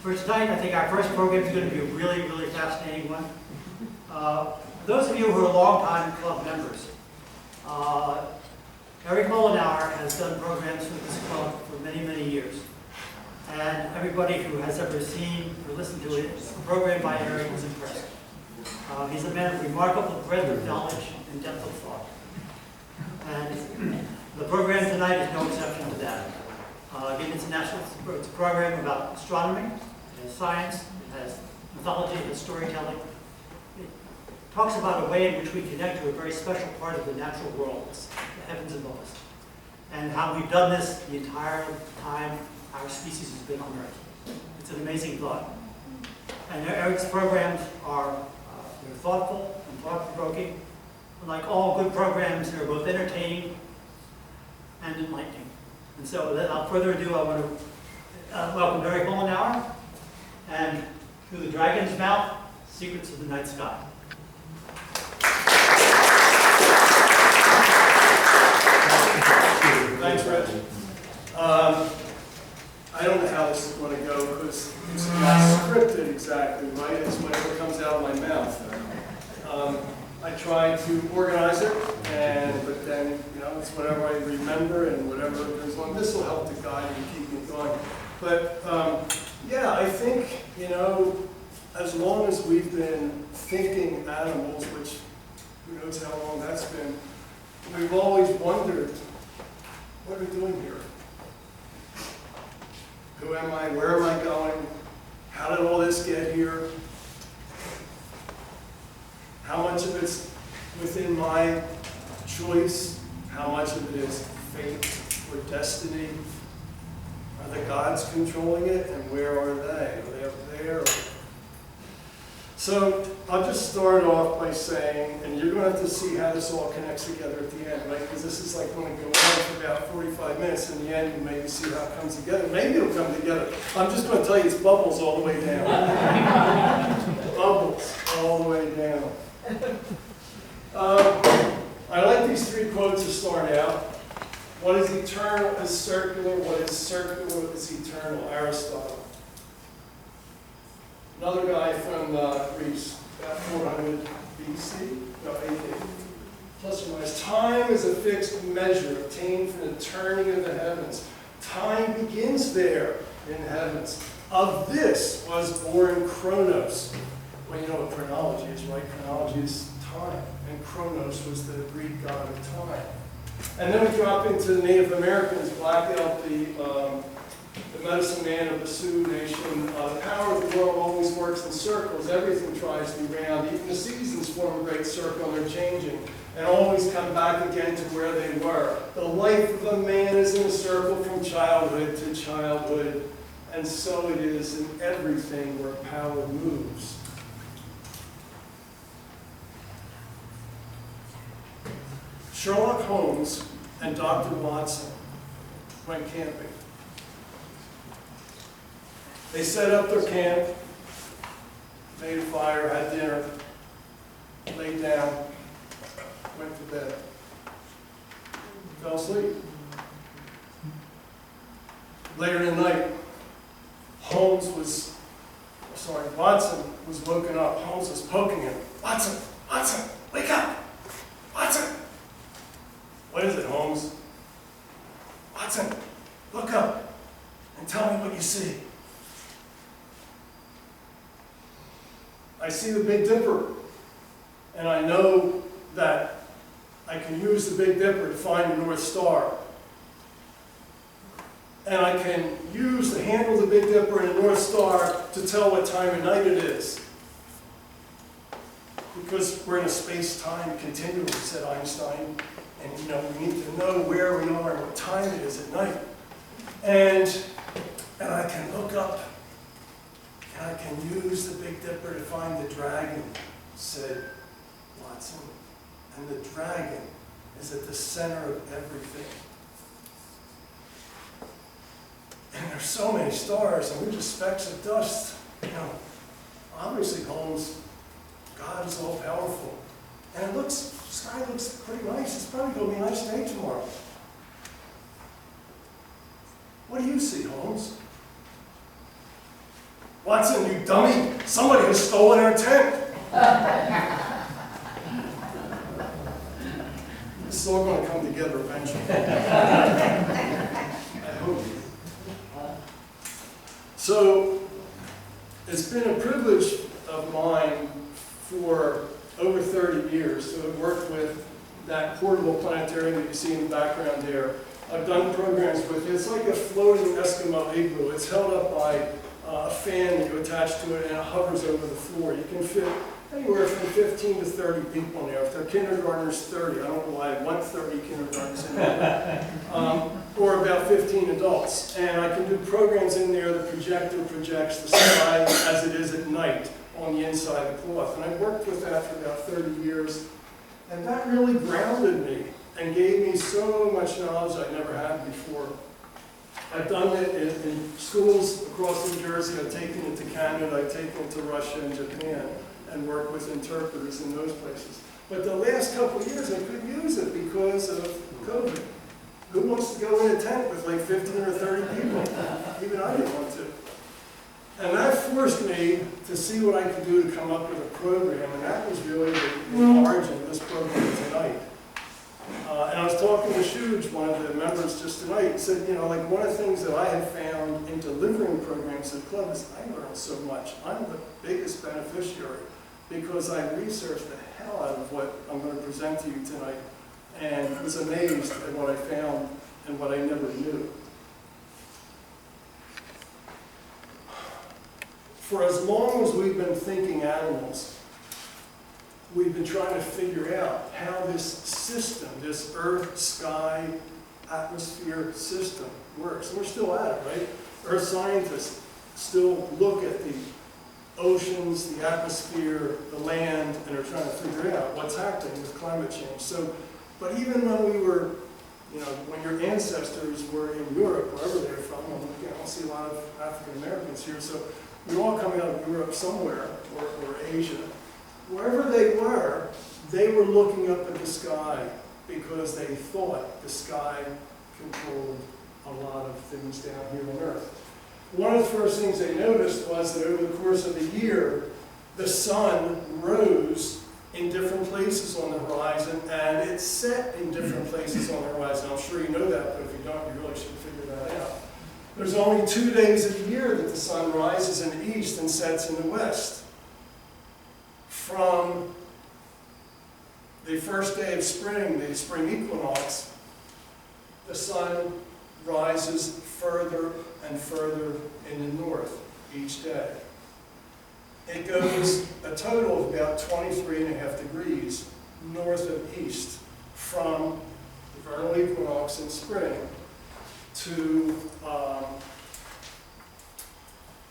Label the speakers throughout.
Speaker 1: For tonight, I think our first program is going to be a really, really fascinating one. Those of you who are longtime club members, Erik Mollenhauer has done programs with this club for many, many years. And everybody who has ever seen or listened to it, a program by Erik, is impressed. He's a man of remarkable breadth of knowledge and depth of thought. And the program tonight is no exception to that. Again, it's a program about astronomy, it has science, it has mythology, it has storytelling. It talks about a way in which we connect to a very special part of the natural world, the heavens above us, and how we've done this the entire time our species has been on Earth. It's an amazing thought. And Erik's programs are they're thoughtful and thought-provoking. Like all good programs, they're both entertaining and enlightening. And so, without further ado, I want to welcome Erik Mollenhauer and Through the Dragon's Mouth, Secrets of the Night Sky.
Speaker 2: Thanks, Rich. I don't know how this is going to go because it's not scripted exactly, right? It's whatever comes out of my mouth. I try to organize it, but then, it's whatever I remember and whatever goes on. This will help to guide and keep me going. But, yeah, I think, as long as we've been thinking animals, which who knows how long that's been, we've always wondered, what are we doing here? Who am I? Where am I going? How did all this get here? How much of it's within my choice? How much of it is fate or destiny? Are the gods controlling it? And where are they? Are they up there? So I'll just start off by saying, and you're going to have to see how this all connects together at the end, right? Because this is like going to go on for about 45 minutes. In the end, you maybe see how it comes together. Maybe it'll come together. I'm just going to tell you it's bubbles all the way down. Bubbles all the way down. I like these three quotes to start out. What is eternal is circular. What is circular is eternal. Aristotle. Another guy from Greece, about 400 BC, no, AD. Plus or minus. Time is a fixed measure obtained from the turning of the heavens. Time begins there in the heavens. Of this was born Chronos. Well, you know what chronology is, right? Chronology is time. And Chronos was the Greek god of time. And then we drop into the Native Americans, Black Elk, the medicine man of the Sioux Nation. The power of the world always works in circles. Everything tries to be round. Even the seasons form a great circle and they're changing. And always come back again to where they were. The life of a man is in a circle from childhood to childhood. And so it is in everything where power moves. Sherlock Holmes and Dr. Watson went camping. They set up their camp, made a fire, had dinner, laid down, went to bed, fell asleep. Later in the night, Watson was woken up. Holmes was poking him. Watson, Watson, wake up! Watson! What is it, Holmes? Watson, look up and tell me what you see. I see the Big Dipper, and I know that I can use the Big Dipper to find the North Star. And I can use the handle of the Big Dipper and the North Star to tell what time of night it is. Because we're in a space-time continuum, said Einstein. And we need to know where we are and what time it is at night. And I can look up and I can use the Big Dipper to find the dragon, said Watson. And the dragon is at the center of everything. And there's so many stars, and we're just specks of dust. Obviously, Holmes, God is all powerful. And the sky looks pretty nice. It's probably going to be a nice day tomorrow. What do you see, Holmes? Watson, you dummy, somebody has stolen our tent. This is all going to come together eventually. I hope. So, it's been a privilege of mine for over 30 years to have worked with that portable planetarium that you see in the background there. I've done programs with it. It's like a floating Eskimo igloo. It's held up by a fan that you attach to it, and it hovers over the floor. You can fit anywhere from 15 to 30 people in there. If they're kindergartners, 30. I don't know why I want 30 kindergartners in there. Or about 15 adults. And I can do programs in there. The projector projects the sky as it is at night on the inside of the cloth. And I've worked with that for about 30 years. And that really grounded me and gave me so much knowledge I never had before. I've done it in schools across New Jersey. I've taken it to Canada. I've taken it to Russia and Japan and worked with interpreters in those places. But the last couple of years I couldn't use it because of COVID. Who wants to go in a tent with like 15 or 30 people? Even I didn't want to. And that forced me to see what I could do to come up with a program, and that was really the origin of this program tonight. And I was talking to Shuj, one of the members just tonight, and said, you know, like one of the things that I have found in delivering programs at the club is I learned so much. I'm the biggest beneficiary because I researched the hell out of what I'm going to present to you tonight and was amazed at what I found and what I never knew. For as long as we've been thinking animals, we've been trying to figure out how this system, this earth, sky, atmosphere system works. And we're still at it, right? Earth scientists still look at the oceans, the atmosphere, the land, and are trying to figure out what's happening with climate change. So, but even when we were, you know, when your ancestors were in Europe, wherever they're from, I don't see a lot of African Americans here, so we're all coming out of Europe somewhere, or Asia. Wherever they were looking up at the sky because they thought the sky controlled a lot of things down here on Earth. One of the first things they noticed was that over the course of the year, the sun rose in different places on the horizon, and it set in different places on the horizon. I'm sure you know that, but if you don't, you really should figure that out. There's only 2 days a year that the sun rises in the east and sets in the west. From the first day of spring, the spring equinox, the sun rises further and further in the north each day. It goes a total of about 23.5 degrees north of east from the vernal equinox in spring to,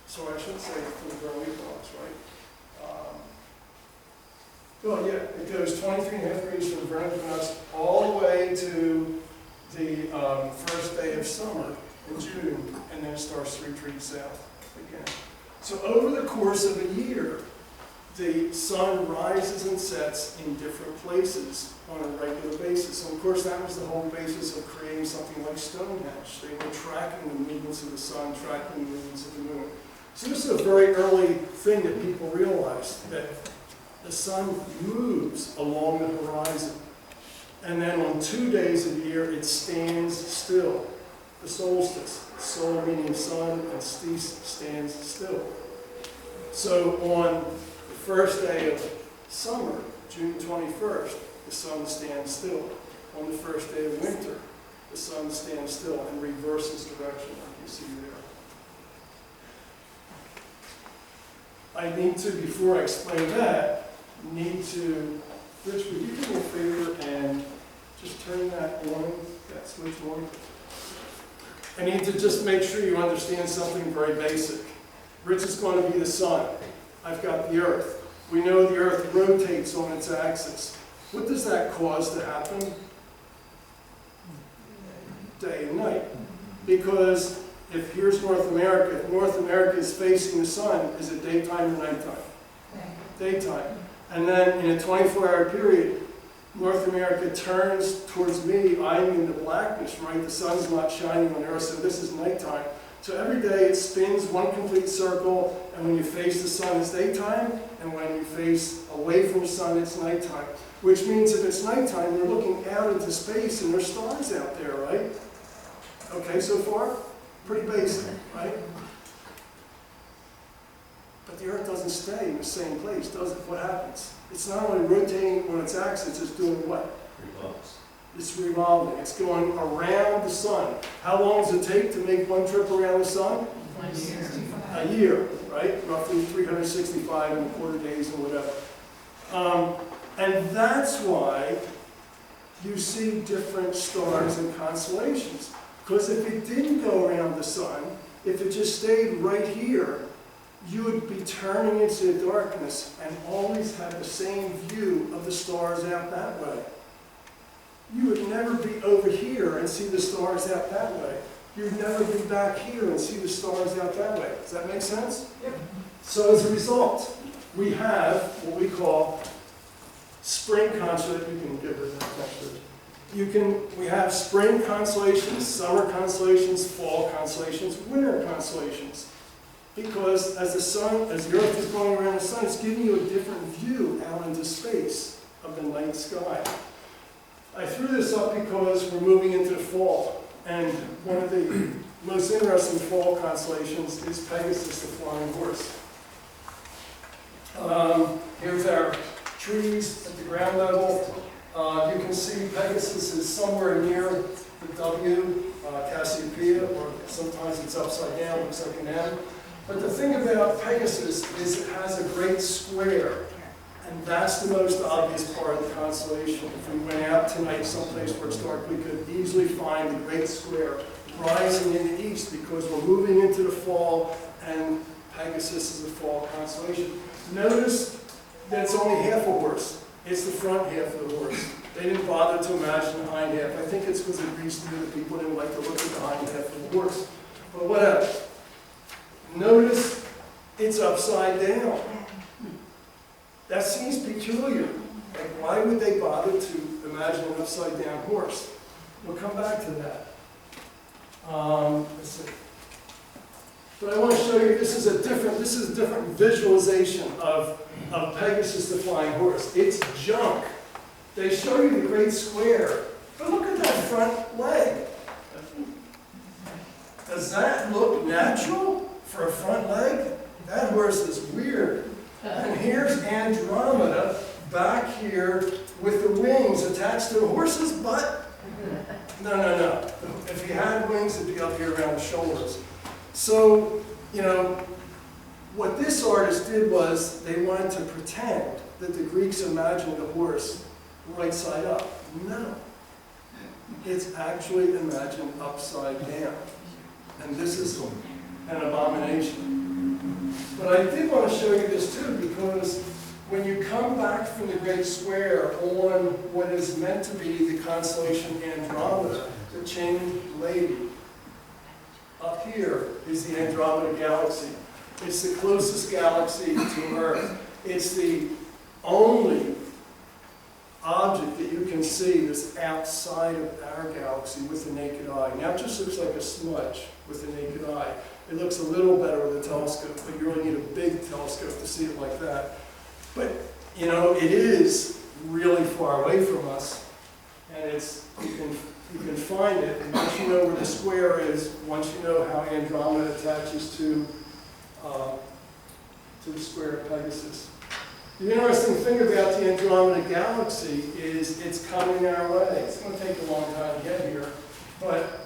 Speaker 2: sorry, I shouldn't say from the vernal equinox, right? Well, yeah, it goes 23.5 degrees from the vernal equinox all the way to the first day of summer in June, and then it starts to retreat south again. So over the course of a year, the sun rises and sets in different places on a regular basis. And of course, that was the whole basis of creating something like Stonehenge. They were tracking the movements of the sun, tracking the movements of the moon. So this is a very early thing that people realized, that the sun moves along the horizon. And then on 2 days of the year, it stands still. The solstice, sol meaning sun, and stis stands still. So on the first day of summer, June 21st, the sun stands still. On the first day of winter, the sun stands still and reverses direction, like you see there. I need to, before I explain that, Rich, would you do me a favor and just turn that on, that switch on? I need to just make sure you understand something very basic. Rich is going to be the sun. I've got the earth. We know the earth rotates on its axis. What does that cause to happen? Day and night. Because if here's North America, if North America is facing the sun, is it daytime or nighttime? Daytime. And then in a 24-hour period, North America turns towards me, I'm in the blackness, right? The sun's not shining on Earth, so this is nighttime. So every day it spins one complete circle, and when you face the sun, it's daytime, and when you face away from the sun, it's nighttime. Which means if it's nighttime, we're looking out into space, and there's stars out there, right? Okay, so far? Pretty basic, right? But the Earth doesn't stay in the same place, does it? What happens? It's not only rotating on its axis, it's doing what?
Speaker 3: Revolves.
Speaker 2: It's revolving. It's going around the sun. How long does it take to make one trip around the sun? A year, right? Roughly 365 and a quarter days or whatever. And that's why you see different stars and constellations. Because if it didn't go around the sun, if it just stayed right here, you would be turning into the darkness and always have the same view of the stars out that way. You would never be over here and see the stars out that way. You'd never be back here and see the stars out that way. Does that make sense? Yep. So as a result, we have what we call spring constellations. You can give it that next. We have spring constellations, summer constellations, fall constellations, winter constellations. Because as the Earth is going around the sun, it's giving you a different view out into space of the night sky. I threw this up because we're moving into the fall, and one of the most interesting fall constellations is Pegasus, the flying horse. Here's our trees at the ground level. You can see Pegasus is somewhere near the W, Cassiopeia, or sometimes it's upside down, looks like an M. But the thing about Pegasus is it has a great square, and that's the most obvious part of the constellation. If we went out tonight someplace where it's dark, we could easily find the great square rising in the east because we're moving into the fall, and Pegasus is a fall constellation. Notice that it's only half a horse. It's the front half of the horse. They didn't bother to imagine the hind half. I think it's because it used to be that people didn't like to look at the hind half of the horse. But whatever. Notice it's upside down. That seems peculiar. Like, why would they bother to imagine an upside down horse? We'll come back to that. Let's see. But I want to show you, this is a different visualization of Pegasus the flying horse. It's junk. They show you the great square, but look at that front leg. Does that look natural for a front leg? That horse is weird. And here's Andromeda back here with the wings attached to the horse's butt. No. If he had wings, it'd be up here around the shoulders. So, what this artist did was they wanted to pretend that the Greeks imagined the horse right side up. No. It's actually imagined upside down. And this is an abomination. But I did want to show you this too, because when you come back from the Great Square on what is meant to be the constellation Andromeda, the chained lady, up here is the Andromeda Galaxy. It's the closest galaxy to Earth. It's the only object that you can see that's outside of our galaxy with the naked eye. Now it just looks like a smudge with the naked eye. It looks a little better with a telescope, but you really need a big telescope to see it like that. But, it is really far away from us, and you can find it, and once you know where the square is, once you know how Andromeda attaches to the square of Pegasus. The interesting thing about the Andromeda Galaxy is it's coming our way. It's going to take a long time to get here, but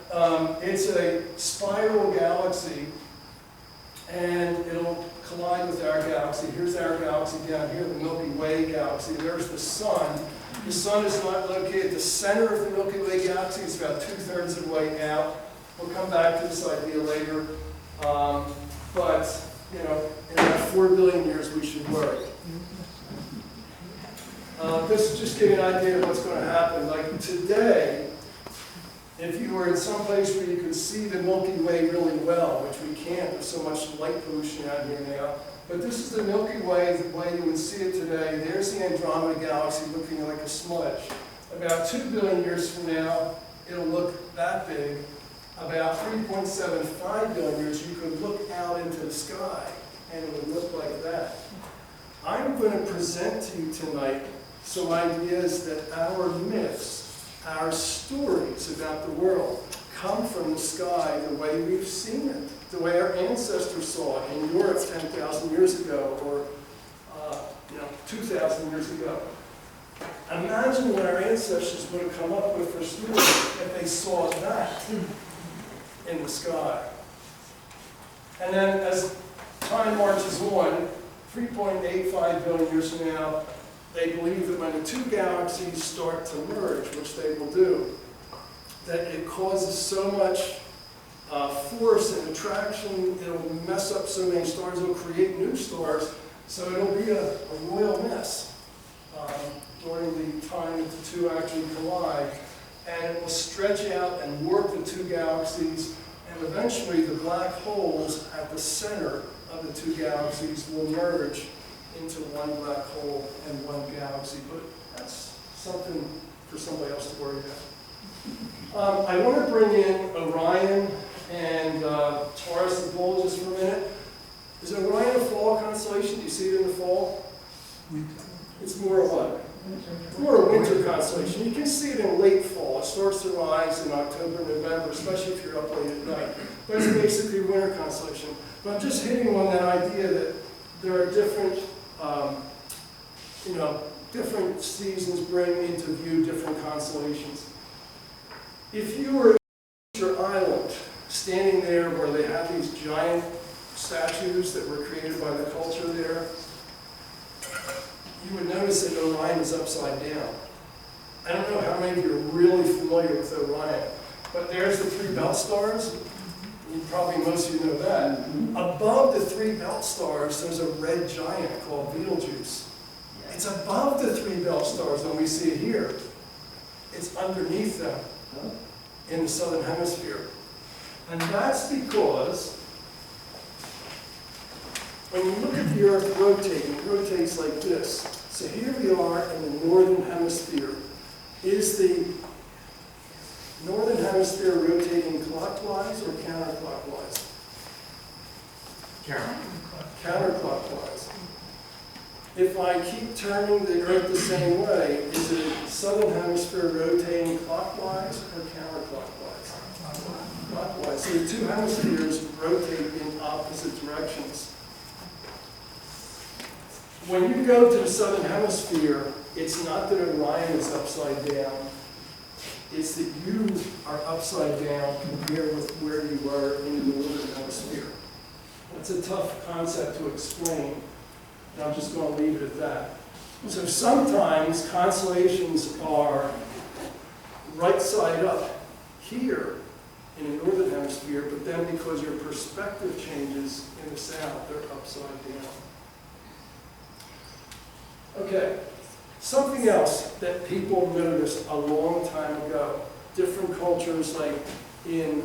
Speaker 2: it's a spiral galaxy, and it'll collide with our galaxy. Here's our galaxy down here, the Milky Way galaxy. There's the sun. The sun is not located at the center of the Milky Way galaxy. It's about 2/3 of the way out. We'll come back to this idea later. But, in about 4 billion years, we should worry. This is just give you an idea of what's going to happen. Like today, if you were in some place where you could see the Milky Way really well, which we can't, there's so much light pollution out here now, but this is the Milky Way, the way you would see it today. There's the Andromeda Galaxy looking like a smudge. About 2 billion years from now, it'll look that big. about 3.75 billion years, you could look out into the sky and it would look like that. I'm going to present to you tonight some ideas that our myths, our stories about the world, come from the sky the way we've seen it, the way our ancestors saw it in Europe 10,000 years ago, or 2,000 years ago. Imagine what our ancestors would have come up with for stories if they saw that in the sky. And then as time marches on, 3.85 billion years from now, they believe that when the two galaxies start to merge, which they will do, that it causes so much force and attraction, it'll mess up so many stars, it'll create new stars, so it'll be a royal mess during the time that the two actually collide. And it will stretch out and warp the two galaxies, and eventually the black holes at the center of the two galaxies will merge into one black hole and one galaxy. But that's something for somebody else to worry about. I want to bring in Orion and Taurus and Bull just for a minute. Is Orion a fall constellation? Do you see it in the fall? It's more of what? More a winter constellation. You can see it in late fall. It starts to rise in October, November, especially if you're up late at night. But it's basically a winter constellation. But I'm just hitting on that idea that there are different, different seasons bring into view different constellations. If you were at your island, standing there where they have these giant statues that were created by the culture there, you would notice that Orion is upside down. I don't know how many of you are really familiar with Orion, but there's the three belt stars. Probably most of you know that. Above the three belt stars, there's a red giant called Betelgeuse. It's above the three belt stars when we see it here. It's underneath them in the southern hemisphere. And that's because when you look at the Earth rotating, it rotates like this. So here we are in the northern hemisphere. Is the northern hemisphere rotating clockwise or counterclockwise? Counterclockwise. If I keep turning the Earth the same way, is the southern hemisphere rotating clockwise or counterclockwise? Clockwise. So the two hemispheres rotate in opposite directions. When you go to the southern hemisphere, it's not that Orion is upside down. It's that you are upside down compared with where you were in the northern hemisphere. That's a tough concept to explain, and I'm just going to leave it at that. So sometimes constellations are right side up here in the northern hemisphere, but then because your perspective changes in the south, they're upside down. Okay, something else that people noticed a long time ago, different cultures like in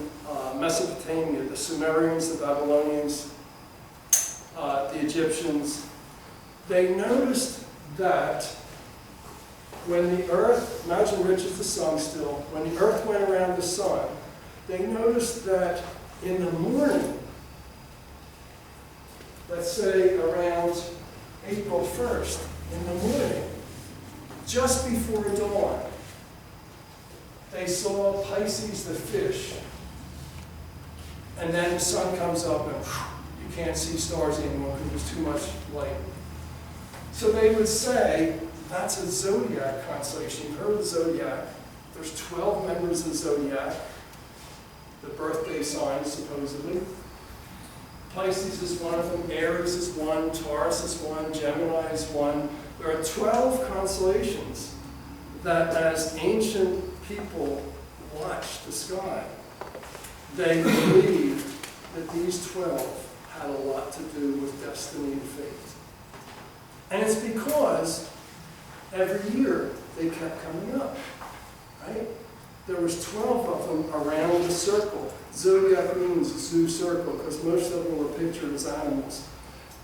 Speaker 2: Mesopotamia, the Sumerians, the Babylonians, the Egyptians, they noticed that when the Earth, imagine Rich is the sun still, when the Earth went around the sun, they noticed that in the morning, let's say around April 1st, in the morning, just before dawn, they saw Pisces the fish. And then the sun comes up and you can't see stars anymore because there's too much light. So they would say, that's a Zodiac constellation. You've heard of the Zodiac. There's 12 members of the Zodiac, the birthday signs supposedly. Pisces is one of them, Aries is one, Taurus is one, Gemini is one. There are 12 constellations that as ancient people watched the sky, they believed that these 12 had a lot to do with destiny and fate. And it's because every year they kept coming up, right? There was 12 of them around the circle. Zodiac means zoo circle because most of them were pictured as animals.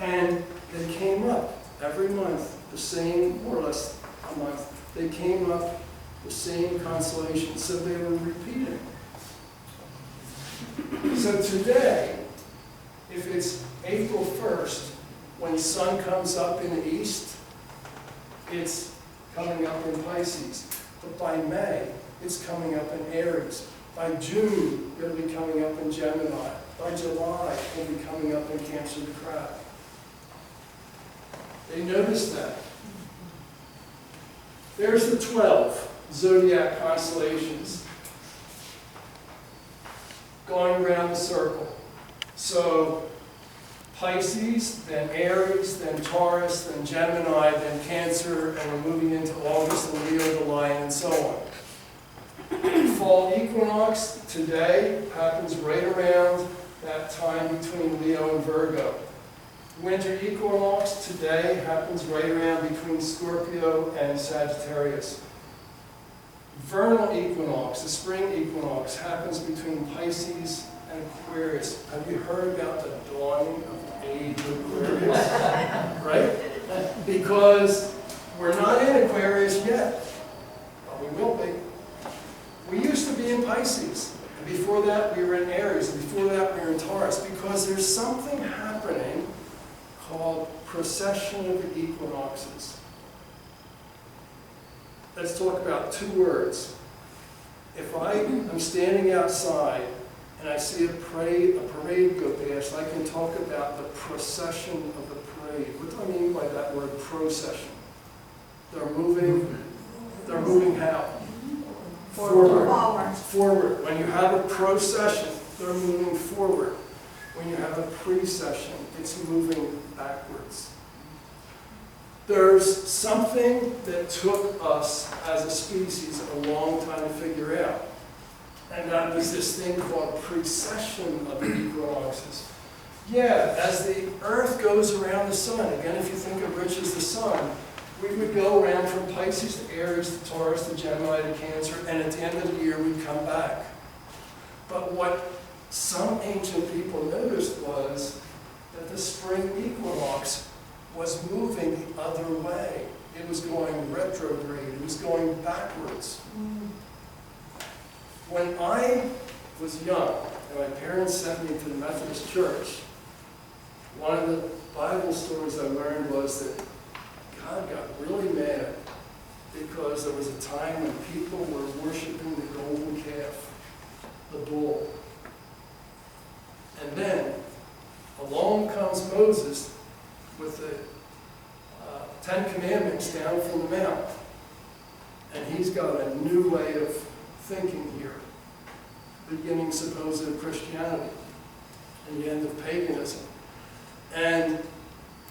Speaker 2: And they came up every month, the same, more or less a month, they came up the same constellation, so they were repeating. So today, if it's April 1st, when the sun comes up in the east, it's coming up in Pisces. But by May, it's coming up in Aries. By June, it'll be coming up in Gemini. By July, it'll be coming up in Cancer the Crab. They noticed that. There's the 12 Zodiac constellations going around the circle. So Pisces, then Aries, then Taurus, then Gemini, then Cancer, and we're moving into August and Leo the Lion, and so on. Fall equinox today happens right around that time between Leo and Virgo. Winter equinox today happens right around between Scorpio and Sagittarius. Vernal equinox, the spring equinox, happens between Pisces and Aquarius. Have you heard about the dawning of the age of Aquarius? Right? Because we're not in Aquarius yet, but we will be. We used to be in Pisces. And before that, we were in Aries. And before that, we were in Taurus. Because there's something happening called precession of the equinoxes. Let's talk about two words. If I am standing outside and I see a parade go past, I can talk about the procession of the parade. What do I mean by that word, procession? They're moving how? Forward. Forward. When you have a procession, they're moving forward. When you have a precession, it's moving backwards. There's something that took us as a species a long time to figure out. And that was this thing called precession of the equinoxes. Yeah, as the Earth goes around the sun, again, if you think of Rich as the sun, we would go around from Pisces to Aries to Taurus to Gemini to Cancer, and at the end of the year we'd come back. But what some ancient people noticed was that the spring equinox was moving the other way. It was going retrograde. It was going backwards. When I was young, and my parents sent me to the Methodist Church, one of the Bible stories I learned was that God got really mad because there was a time when people were worshiping the golden calf, the bull. And then along comes Moses with the 10 Commandments down from the mount. And he's got a new way of thinking here, beginning supposed Christianity and the end of paganism. And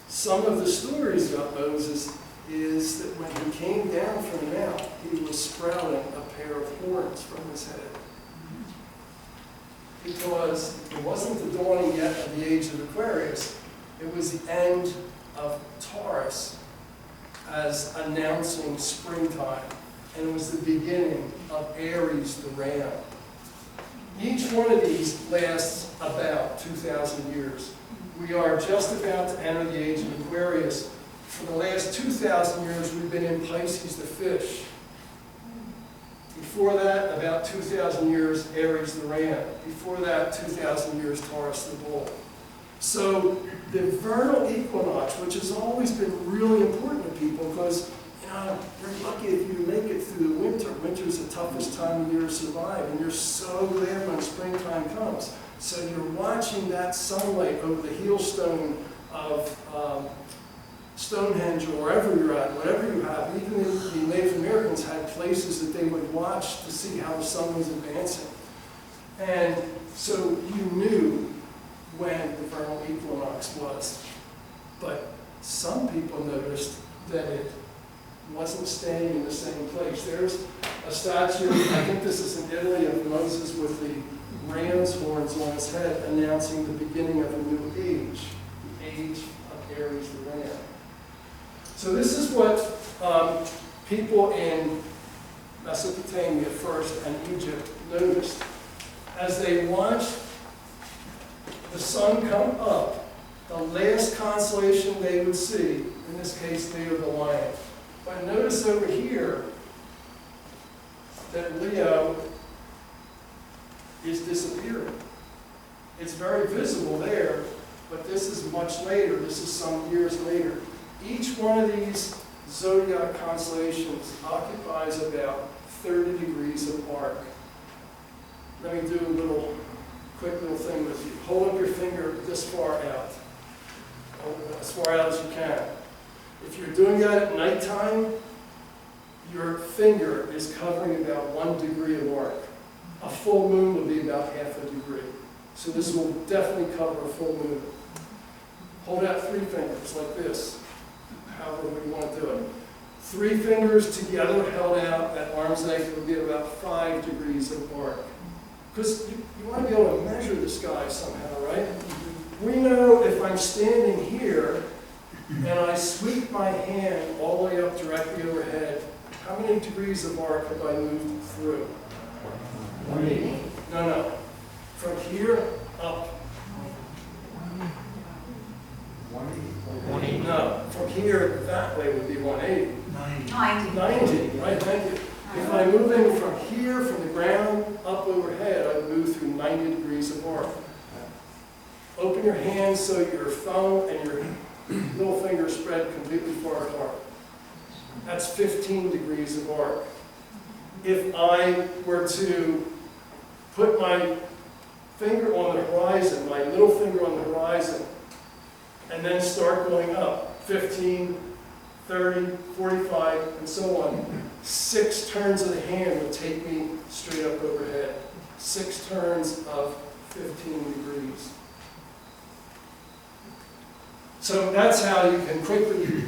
Speaker 2: some of the stories about Moses is that when he came down from the mount, he was sprouting a pair of horns from his head. Because it wasn't the dawning yet of the age of Aquarius, it was the end of Taurus as announcing springtime. And it was the beginning of Aries the ram. Each one of these lasts about 2,000 years. We are just about to enter the age of Aquarius. For the last 2,000 years, we've been in Pisces the fish. Before that, about 2,000 years, Aries the ram. Before that, 2,000 years, Taurus the bull. So the vernal equinox, which has always been really important to people because, you're lucky if you make it through the winter. Winter is the toughest time of year to survive, and you're so glad when springtime comes. So you're watching that sunlight over the heelstone of Stonehenge or wherever you're at, whatever you have. Even the Native Americans had places that they would watch to see how the sun was advancing. And so you knew when the vernal equinox was. But some people noticed that it wasn't staying in the same place. There's a statue, I think this is in Italy, of Moses with the ram's horns on his head announcing the beginning of a new age, the age of Aries the ram. So this is what people in Mesopotamia first and Egypt noticed. As they watched the sun come up, the last constellation they would see, in this case Leo the Lion. But notice over here that Leo is disappearing. It's very visible there, but this is much later. This is some years later. Each one of these zodiac constellations occupies about 30 degrees of arc. Let me do a quick little thing with you. Hold up your finger this far out. As far out as you can. If you're doing that at nighttime, your finger is covering about 1 degree of arc. A full moon will be about half a degree. So this will definitely cover a full moon. Hold out 3 fingers like this, however we want to do it. 3 fingers together held out at arm's length will be about 5 degrees of arc. Because you want to be able to measure the sky somehow, right? We know if I'm standing here and I sweep my hand all the way up directly overhead, how many degrees of arc have I moved through? 180. No. From here up.
Speaker 3: 180.
Speaker 2: No. From here that way would be 180. 90, right? Thank you. If I'm moving from here, from the ground up overhead, I would move through 90 degrees of arc. Open your hands so your thumb and your little finger spread completely far apart. That's 15 degrees of arc. If I were to put my finger on the horizon, my little finger on the horizon, and then start going up, 15, 30, 45, and so on, 6 turns of the hand would take me straight up overhead. 6 turns of 15 degrees. So that's how you can quickly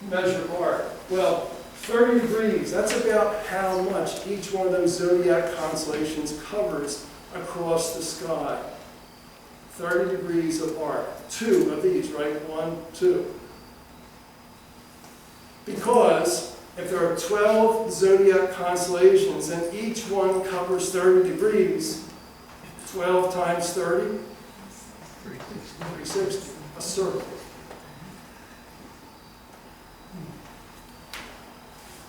Speaker 2: measure arc. Well, 30 degrees, that's about how much each one of those zodiac constellations covers across the sky. 30 degrees of arc. 2 of these, right? 1, 2. Because if there are 12 zodiac constellations and each one covers 30 degrees, 12 times 30? 360. A circle.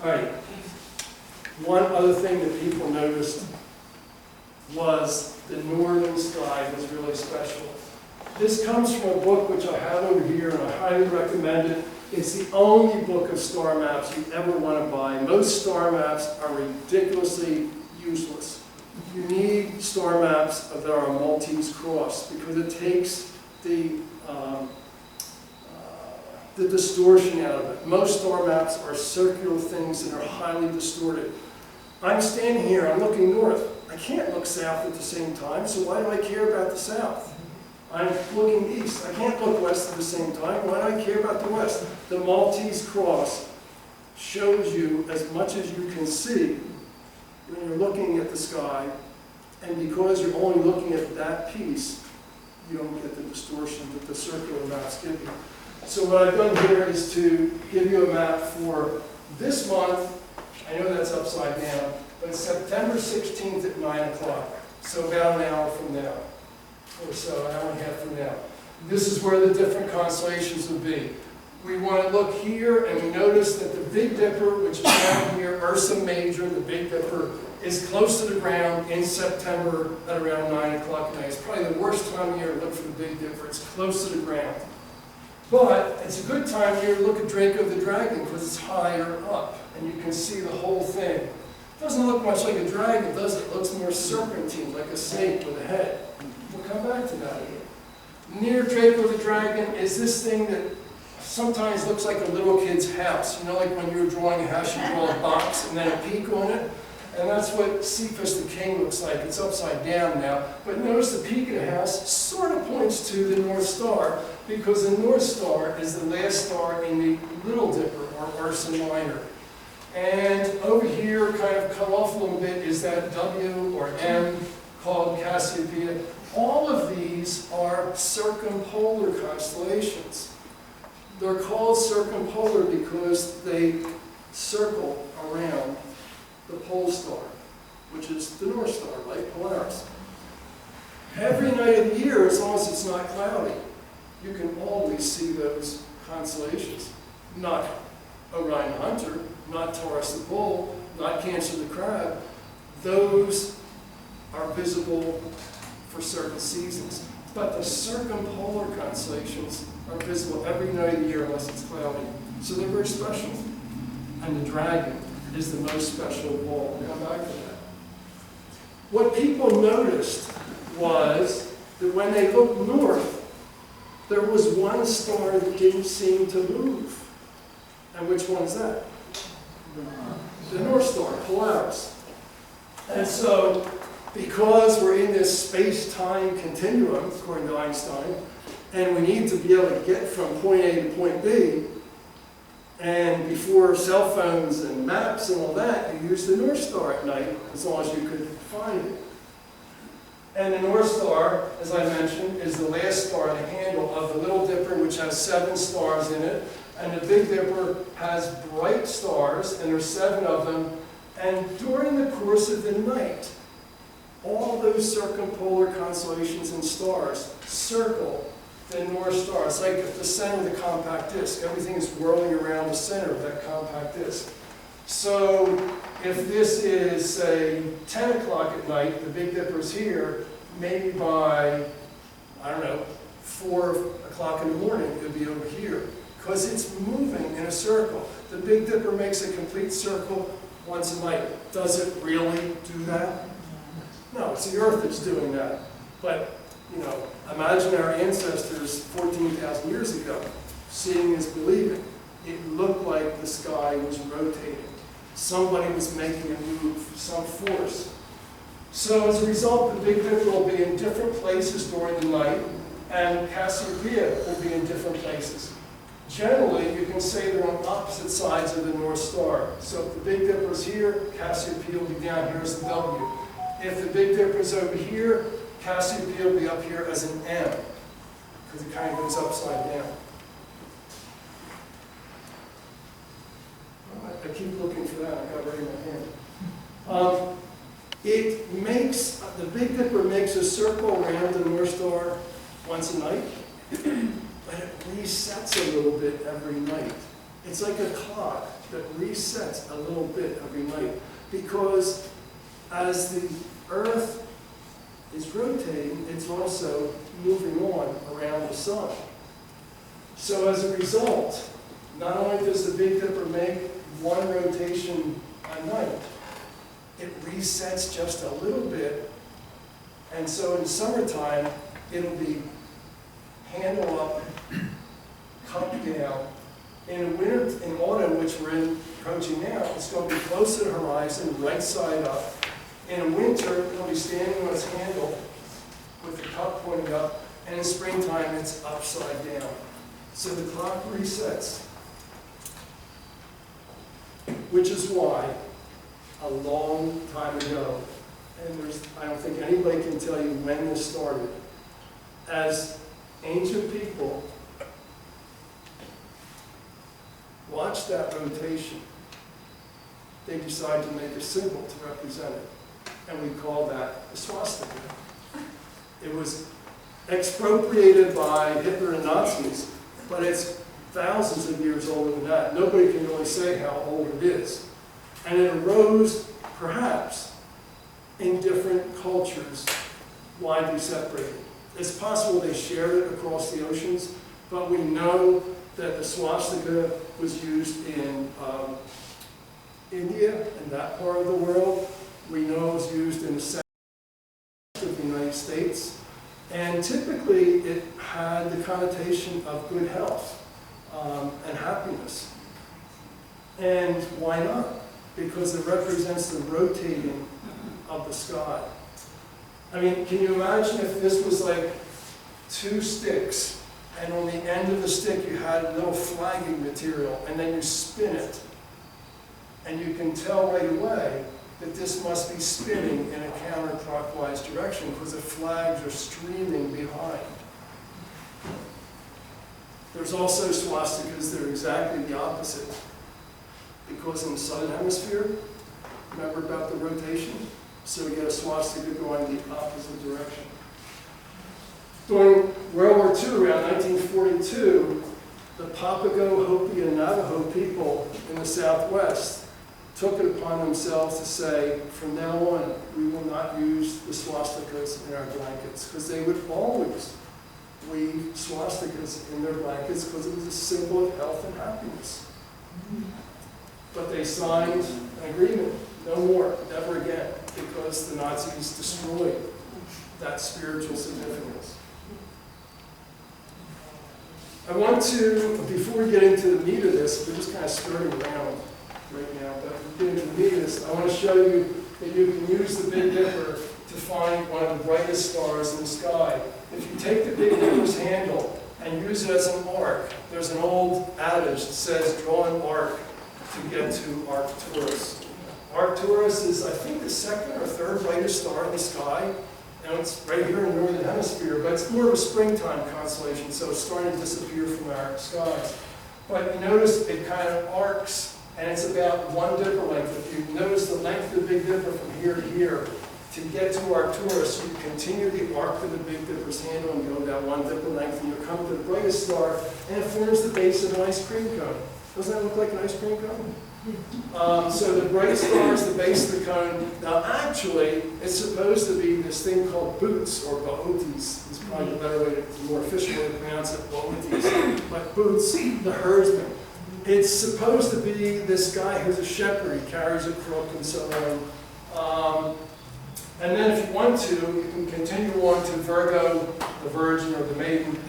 Speaker 2: All right. One other thing that people noticed was the northern sky was really special. This comes from a book which I have over here, and I highly recommend it. It's the only book of star maps you ever want to buy. Most star maps are ridiculously useless. You need star maps that are Maltese cross because it takes the distortion out of it. Most star maps are circular things that are highly distorted. I'm standing here, I'm looking north. I can't look south at the same time, so why do I care about the south? I'm looking east. I can't look west at the same time. Why do I care about the west? The Maltese cross shows you as much as you can see when you're looking at the sky, and because you're only looking at that piece, you don't get the distortion that the circular maps give you. So what I've done here is to give you a map for this month. I know that's upside down, but it's September 16th at 9 o'clock. So about an hour from now, or so, an hour and a half from now. This is where the different constellations will be. We want to look here, and we notice that the Big Dipper, which is down here, Ursa Major, the Big Dipper, is close to the ground in September at around 9 o'clock at night. It's probably the worst time of year to look for the Big Dipper. It's close to the ground. But it's a good time here to look at Draco the Dragon because it's higher up, and you can see the whole thing. It doesn't look much like a dragon, does it? It looks more serpentine, like a snake with a head. We'll come back to that again. Near Draco the Dragon is this thing that sometimes looks like a little kid's house. You know, like when you were drawing a house, you draw a box and then a peak on it. And that's what Cephas the King looks like. It's upside down now. But notice the peak of the house sort of points to the North Star, because the North Star is the last star in the Little Dipper, or Ursa Minor. And over here, kind of cut off a little bit, is that W or M called Cassiopeia. All of these are circumpolar constellations. They're called circumpolar because they circle around the pole star, which is the North Star, right? Polaris. Every night of the year, as long as it's not cloudy, you can always see those constellations. Not Orion Hunter, not Taurus the Bull, not Cancer the Crab. Those are visible for certain seasons. But the circumpolar constellations are visible every night of the year unless it's cloudy. So they're very special. And the dragon is the most special of all. We'll come back to that. What people noticed was that when they looked north, there was one star that didn't seem to move. And which one's that? The North Star, Polaris. And so, because we're in this space-time continuum, according to Einstein, and we need to be able to get from point A to point B, and before cell phones and maps and all that, you used the North Star at night, as long as you could find it. And the North Star, as I mentioned, is the last star in the handle of the Little Dipper, which has 7 stars in it. And the Big Dipper has bright stars, and there's 7 of them. And during the course of the night, all those circumpolar constellations and stars circle the North Star. It's like at the center of the compact disc. Everything is whirling around the center of that compact disc. So if this is, say, 10 o'clock at night, the Big Dipper's here, maybe by, I don't know, 4 o'clock in the morning, it'll be over here. Because it's moving in a circle. The Big Dipper makes a complete circle once a night. Does it really do that? No, it's the Earth that's doing that. But, you know, imagine our ancestors 14,000 years ago, seeing is believing. It looked like the sky was rotating. Somebody was making a move, some force. So as a result, the Big Dipper will be in different places during the night, and Cassiopeia will be in different places. Generally, you can say they're on opposite sides of the North Star. So if the Big Dipper's here, Cassiopeia will be down here as the W. If the Big Dipper's over here, Cassiopeia will be up here as an M, because it kind of goes upside down. I keep looking for that. I got it right in my hand. The Big Dipper makes a circle around the North Star once a night, but it resets a little bit every night. It's like a clock that resets a little bit every night, because as the Earth is rotating, it's also moving on around the sun. So as a result, not only does the Big Dipper make one rotation a night, it resets just a little bit, and so in summertime, it'll be handle up, cup down. In winter, in autumn, which we're approaching now, it's going to be close to the horizon, right side up. In winter, it'll be standing on its handle with the cup pointing up, and in springtime, it's upside down. So the clock resets, which is why a long time ago, and I don't think anybody can tell you when this started, as ancient people watched that rotation, they decided to make a symbol to represent it, and we call that the swastika. It was expropriated by Hitler and Nazis, but it's thousands of years older than that. Nobody can really say how old it is. And it arose, perhaps, in different cultures, widely separated. It's possible they shared it across the oceans, but we know that the swastika was used in India and that part of the world. We know it was used in the south of the United States. And typically, it had the connotation of good health and happiness. And why not? Because it represents the rotating of the sky. I mean, can you imagine if this was like 2 sticks, and on the end of the stick you had a little flagging material, and then you spin it, and you can tell right away that this must be spinning in a counterclockwise direction because the flags are streaming behind. There's also swastikas that are exactly the opposite. Because in the southern hemisphere, remember about the rotation? So we get a swastika going the opposite direction. During World War II, around 1942, the Papago, Hopi, and Navajo people in the Southwest took it upon themselves to say, from now on, we will not use the swastikas in our blankets, because they would always weave swastikas in their blankets because it was a symbol of health and happiness. But they signed an agreement, no more, never again, because the Nazis destroyed that spiritual significance. I want to, before we get into the meat of this, we're just kind of skirting around right now, but we get into the meat of this, I want to show you that you can use the Big Dipper to find one of the brightest stars in the sky. If you take the Big Dipper's handle and use it as an arc, there's an old adage that says, draw an arc to get to Arcturus. Arcturus is, I think, the second or third brightest star in the sky. Now it's right here in the northern hemisphere, but it's more of a springtime constellation, so it's starting to disappear from our skies. But you notice it kind of arcs, and it's about 1 Dipper length. If you notice the length of the Big Dipper from here to here, to get to Arcturus, you continue the arc of the Big Dipper's handle and go about 1 Dipper length, and you come to the brightest star, and it forms the base of an ice cream cone. Doesn't that look like an ice cream cone? So the brightest star is the base of the cone. Now actually, it's supposed to be this thing called boots, or Bootes, is probably the better way, the more official way to pronounce it, Bootes. But boots, the herdsman. It's supposed to be this guy who's a shepherd, he carries a crook and so on. And then if you want to, you can continue on to Virgo, the Virgin, or the Maiden.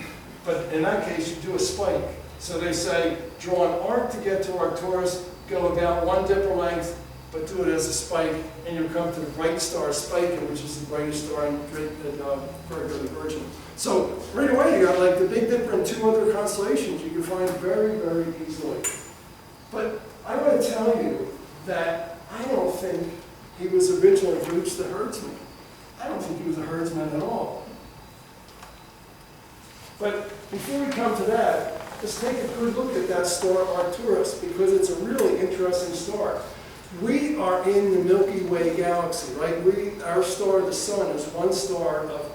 Speaker 2: But in that case, you do a spike. So they say, draw an arc to get to Arcturus, go about 1 Dipper length, but do it as a spike, and you'll come to the bright star Spica, which is the brightest star in Virgo, the Virgin. So right away, you got like the Big Dipper and 2 other constellations you can find very, very easily. But I want to tell you that I don't think he was originally Boots the herdsman. I don't think he was a herdsman at all. But before we come to that, let's take a good look at that star Arcturus, because it's a really interesting star. We are in the Milky Way galaxy, right? Our star, the sun, is one star of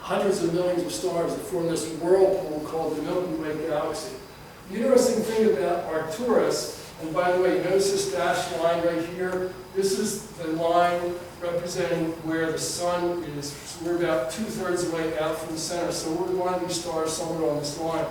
Speaker 2: hundreds of millions of stars that form this whirlpool called the Milky Way galaxy. The interesting thing about Arcturus, and by the way, you notice this dashed line right here? This is the line representing where the sun is. So we're about 2/3 of the way out from the center, so we're one of these stars somewhere on this line.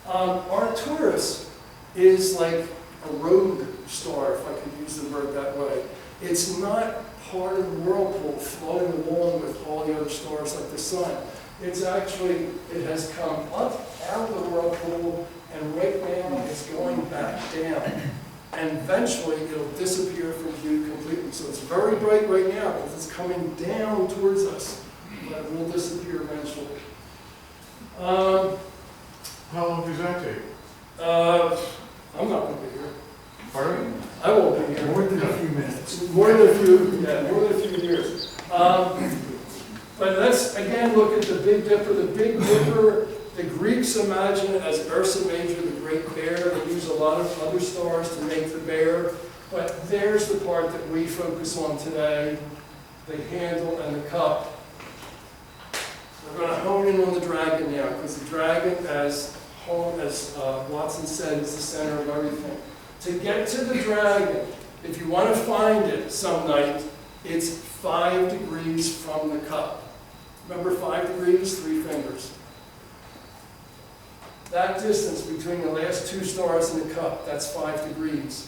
Speaker 2: Arcturus is like a rogue star, if I could use the word that way. It's not part of the whirlpool floating along with all the other stars like the sun. It's actually, it has come up out of the whirlpool, and right now it's going back down. And eventually it'll disappear from view completely. So it's very bright right now because it's coming down towards us, but it will disappear eventually.
Speaker 3: How long does that take?
Speaker 2: I'm not going to be here.
Speaker 3: Pardon?
Speaker 2: I won't be here.
Speaker 1: More than a few minutes.
Speaker 2: More than a few years. But let's again look at the Big Dipper. The Big Dipper, the Greeks imagine it as Ursa Major, the Great Bear. They use a lot of other stars to make the bear. But there's the part that we focus on today, the handle and the cup. We're going to hone in on the dragon now, because the dragon, as Watson said, is the center of everything. To get to the dragon, if you want to find it some night, it's 5 degrees from the cup. Remember 5 degrees, 3 fingers. That distance between the last 2 stars in the cup, that's 5 degrees.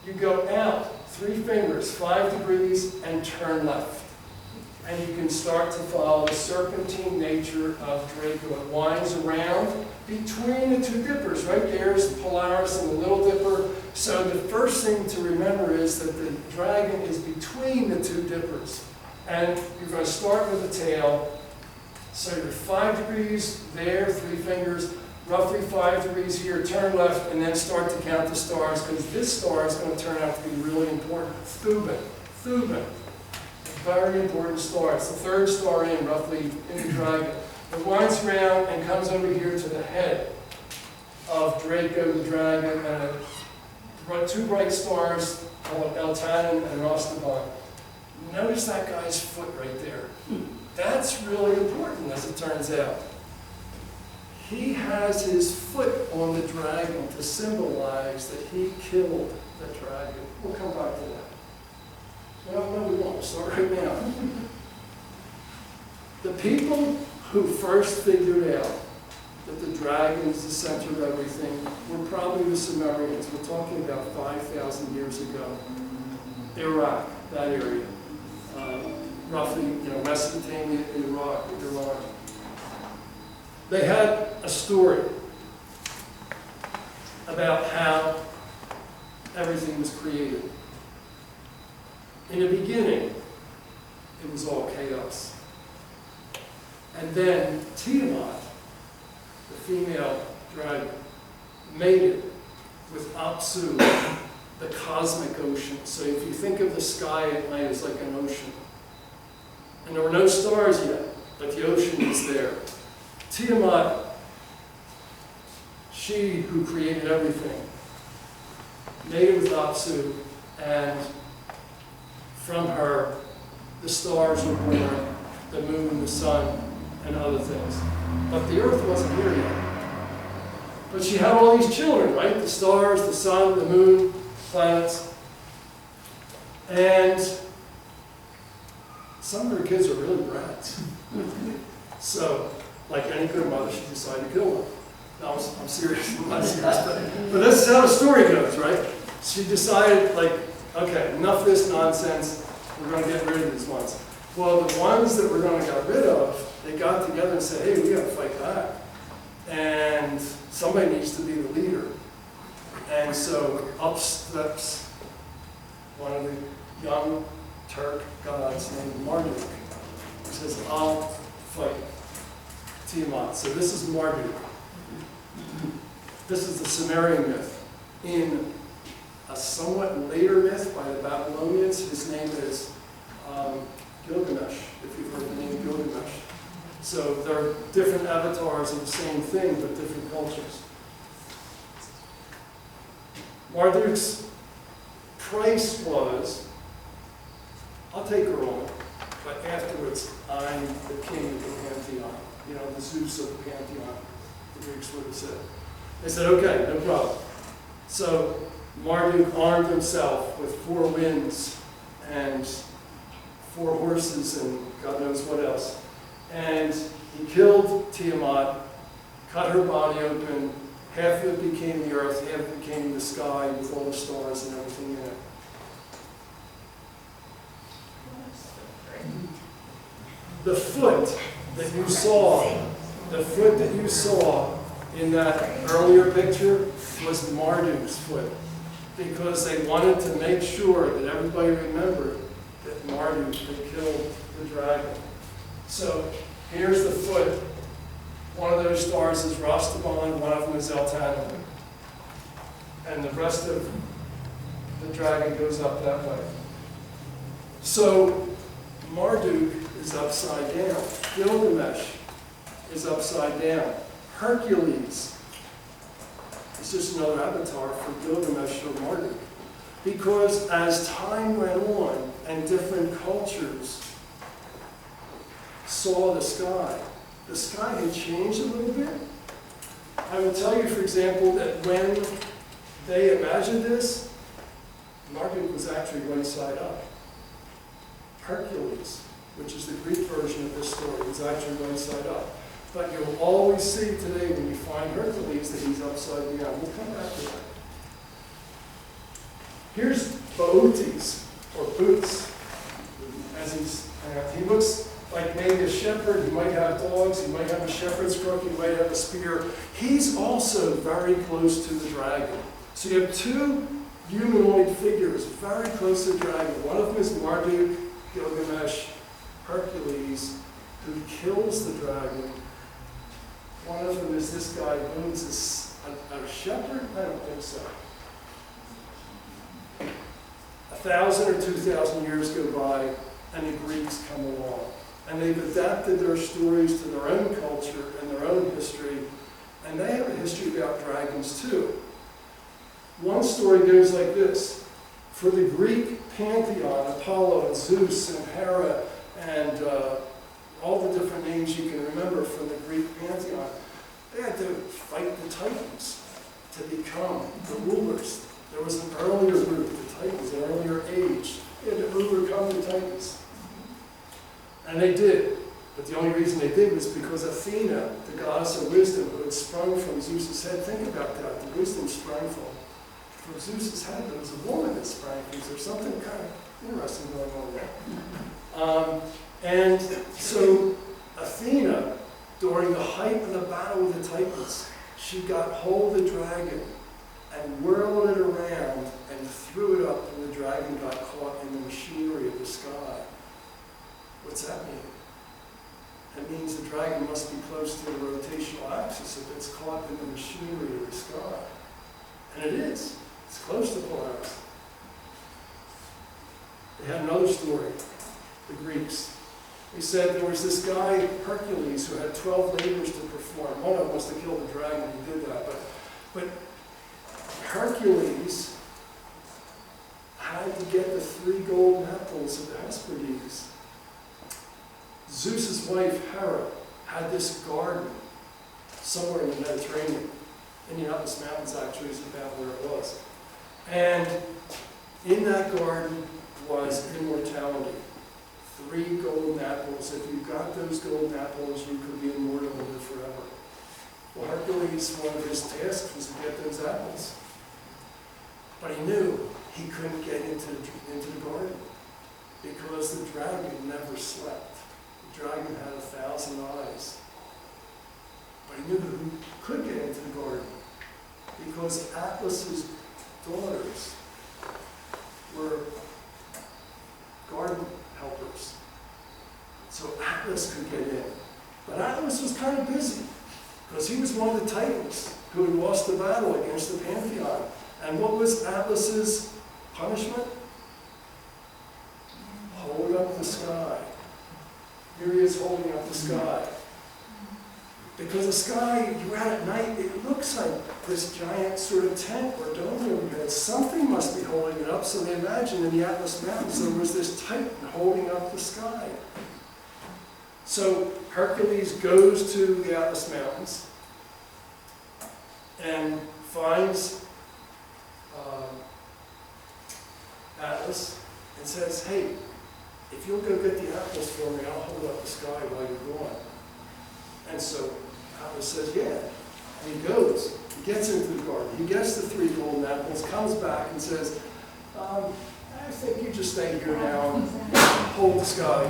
Speaker 2: You go out 3 fingers, 5 degrees, and turn left. And you can start to follow the serpentine nature of Draco. It winds around between the 2 dippers. Right there is Polaris and the Little Dipper. So the first thing to remember is that the dragon is between the 2 dippers. And you're going to start with the tail. So you're 5 degrees there, 3 fingers, roughly 5 degrees here, turn left, and then start to count the stars, because this star is going to turn out to be really important. Thuban. Very important star. It's the 3rd star in, roughly, in the dragon. It winds around and comes over here to the head of Draco the dragon, and 2 bright stars called Eltanin and Rostaban. Notice that guy's foot right there. That's really important, as it turns out. He has his foot on the dragon to symbolize that he killed the dragon. We'll come back to that. Well, no, we won't. Start right now. The people who first figured out that the dragon is the center of everything were probably the Sumerians. We're talking about 5,000 years ago. Iraq, that area. Roughly, Mesopotamia, Iraq, Iran. They had a story about how everything was created. In the beginning, it was all chaos. And then Tiamat, the female dragon, mated with Apsu, the cosmic ocean. So if you think of the sky at night as like an ocean, and there were no stars yet, but the ocean was there. Tiamat, she who created everything, mated with Apsu, and from her, the stars were born, the moon, the sun, and other things. But the earth wasn't here yet. But she had all these children, right? The stars, the sun, the moon, planets. And some of her kids are really brats. So, like any good mother, she decided to kill one. No, I'm serious, I'm not serious, but this is how the story goes, right? She decided, like, okay, enough of this nonsense, we're going to get rid of these ones. Well, the ones that we're going to get rid of, they got together and said, hey, we got to fight back. And somebody needs to be the leader. And so up steps one of the young Turk gods named Marduk. He says, I'll fight Tiamat. So this is Marduk. This is the Sumerian myth. In a somewhat later myth by the Babylonians, his name is Gilgamesh, if you've heard the name Gilgamesh. So there are different avatars of the same thing, but different cultures. Marduk's price was, I'll take her on, but afterwards, I'm the king of the pantheon. The Zeus of the pantheon, the Greeks would have said. They said, okay, no problem. So Marduk armed himself with 4 winds and 4 horses and God knows what else. And he killed Tiamat, cut her body open, half of it became the earth, half of it became the sky with all the stars and everything in it. The foot that you saw in that earlier picture was Marduk's foot, because they wanted to make sure that everybody remembered that Marduk had killed the dragon. So here's the foot. One of those stars is Rastaban, one of them is Eltana. And the rest of the dragon goes up that way. So Marduk is upside down. Gilgamesh is upside down. Hercules is just another avatar for Gilgamesh or Marduk. Because as time went on and different cultures saw the sky had changed a little bit. I will tell you, for example, that when they imagined this, Marduk was actually right side up. Hercules, which is the Greek version of this story, is actually right side up. But you'll always see today when you find Hercules that he's upside down. We'll come back to that. Here's Bootes, or Boots, as he looks like maybe a shepherd. He might have dogs, he might have a shepherd's crook, he might have a spear. He's also very close to the dragon. So you have 2 humanoid figures very close to the dragon. One of them is Marduk, Gilgamesh, Hercules, who kills the dragon. One of them is this guy, Boots, is a shepherd? I don't think so. 1,000 or 2,000 years go by, and the Greeks come along. And they've adapted their stories to their own culture and their own history, and they have a history about dragons too. One story goes like this. For the Greek pantheon, Apollo and Zeus and Hera and all the different names you can remember from the Greek pantheon, they had to fight the Titans. to become the rulers. There was an earlier group, the Titans, an earlier age. They had to overcome the Titans. And they did. But the only reason they did was because Athena, the goddess of wisdom, who had sprung from Zeus's head, think about that, the wisdom sprang from Zeus's head. There was a woman that sprang from. There's something kind of interesting going on there. And so Athena, during the height of the battle with the Titans, she got hold of the dragon and whirled it around and threw it up, and the dragon got caught in the machinery of the sky. What's that mean? That means the dragon must be close to the rotational axis if it's caught in the machinery of the sky. And it is. It's close to Polaris. They had another story, the Greeks. They said there was this guy, Hercules, who had 12 labors to perform. One of them was to kill the dragon. He did that. But Hercules had to get the 3 golden apples of the Hesperides. Zeus's wife, Hera, had this garden somewhere in the Mediterranean. Indianapolis Mountains actually is about where it was. And in that garden was immortality. 3 golden apples. If you got those golden apples, you could be immortal and live forever. Well, Hercules, one of his tasks was to get those apples. But he knew he couldn't get into the garden because the dragon never slept. The dragon had 1,000 eyes. But he knew who could get into the garden because Atlas's daughters were garden helpers. So Atlas could get in. But Atlas was kind of busy because he was one of the Titans who had lost the battle against the Pantheon. And what was Atlas's punishment? Hold up the sky. Here he is holding up the sky. Because the sky, you're out at night, it looks like this giant sort of tent or dome overhead. Something must be holding it up. So they imagined in the Atlas Mountains there was this Titan holding up the sky. So Hercules goes to the Atlas Mountains and finds Atlas and says, hey, if you'll go get the apples for me, I'll hold up the sky while you're gone. And so Atlas says, yeah. And he goes. He gets into the garden. He gets the 3 golden apples, comes back and says, I think you just stay here now and hold the sky.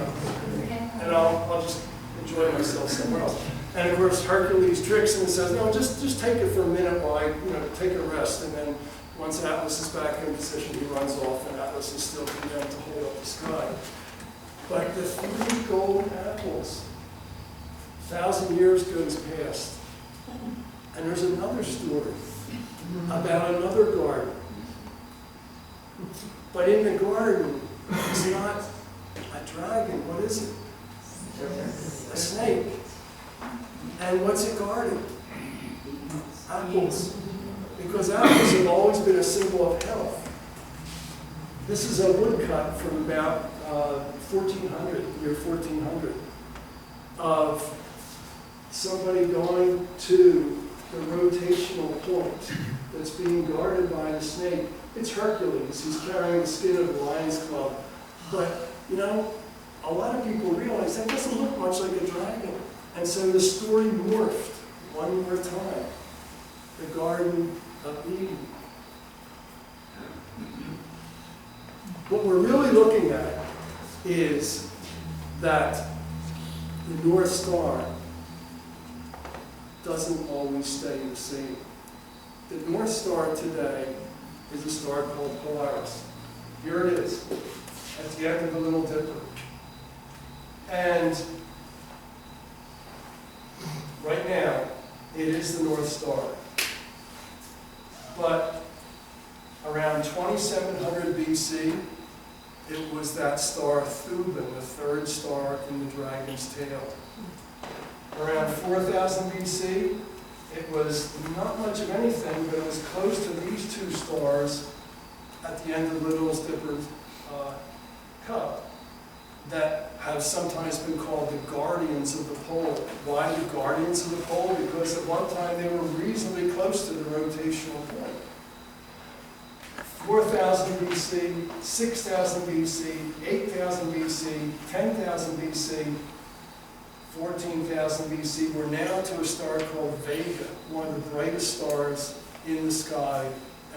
Speaker 2: And I'll just enjoy myself somewhere else. And of course, Hercules tricks him and says, no, just take it for a minute while I take a rest. And then once Atlas is back in position, he runs off, and Atlas is still condemned to hold up the sky. But the 3 golden apples, 1,000 years goes past, and there's another story about another garden. But in the garden, it's not a dragon. What is it? A snake. And what's it guarding? Apples. Because apples have always been a symbol of health. This is a woodcut from about 1400, year 1400, of somebody going to the rotational point that's being guarded by the snake. It's Hercules. He's carrying the skin of the lion's club. But, a lot of people realize that doesn't look much like a dragon. And so the story morphed one more time. The Garden of Eden. What we're really looking at is that the North Star doesn't always stay the same. The North Star today is a star called Polaris. Here it is, at the end of the Little Dipper. And right now, it is the North Star. But around 2700 BC, it was that star Thuban, the 3rd star in the dragon's tail. Around 4000 BC, it was not much of anything, but it was close to these 2 stars at the end of Little Dipper's cup. that have sometimes been called the guardians of the pole. Why the guardians of the pole? Because at one time they were reasonably close to the rotational point. 4,000 BC, 6,000 BC, 8,000 BC, 10,000 BC, 14,000 BC, we're now to a star called Vega, one of the brightest stars in the sky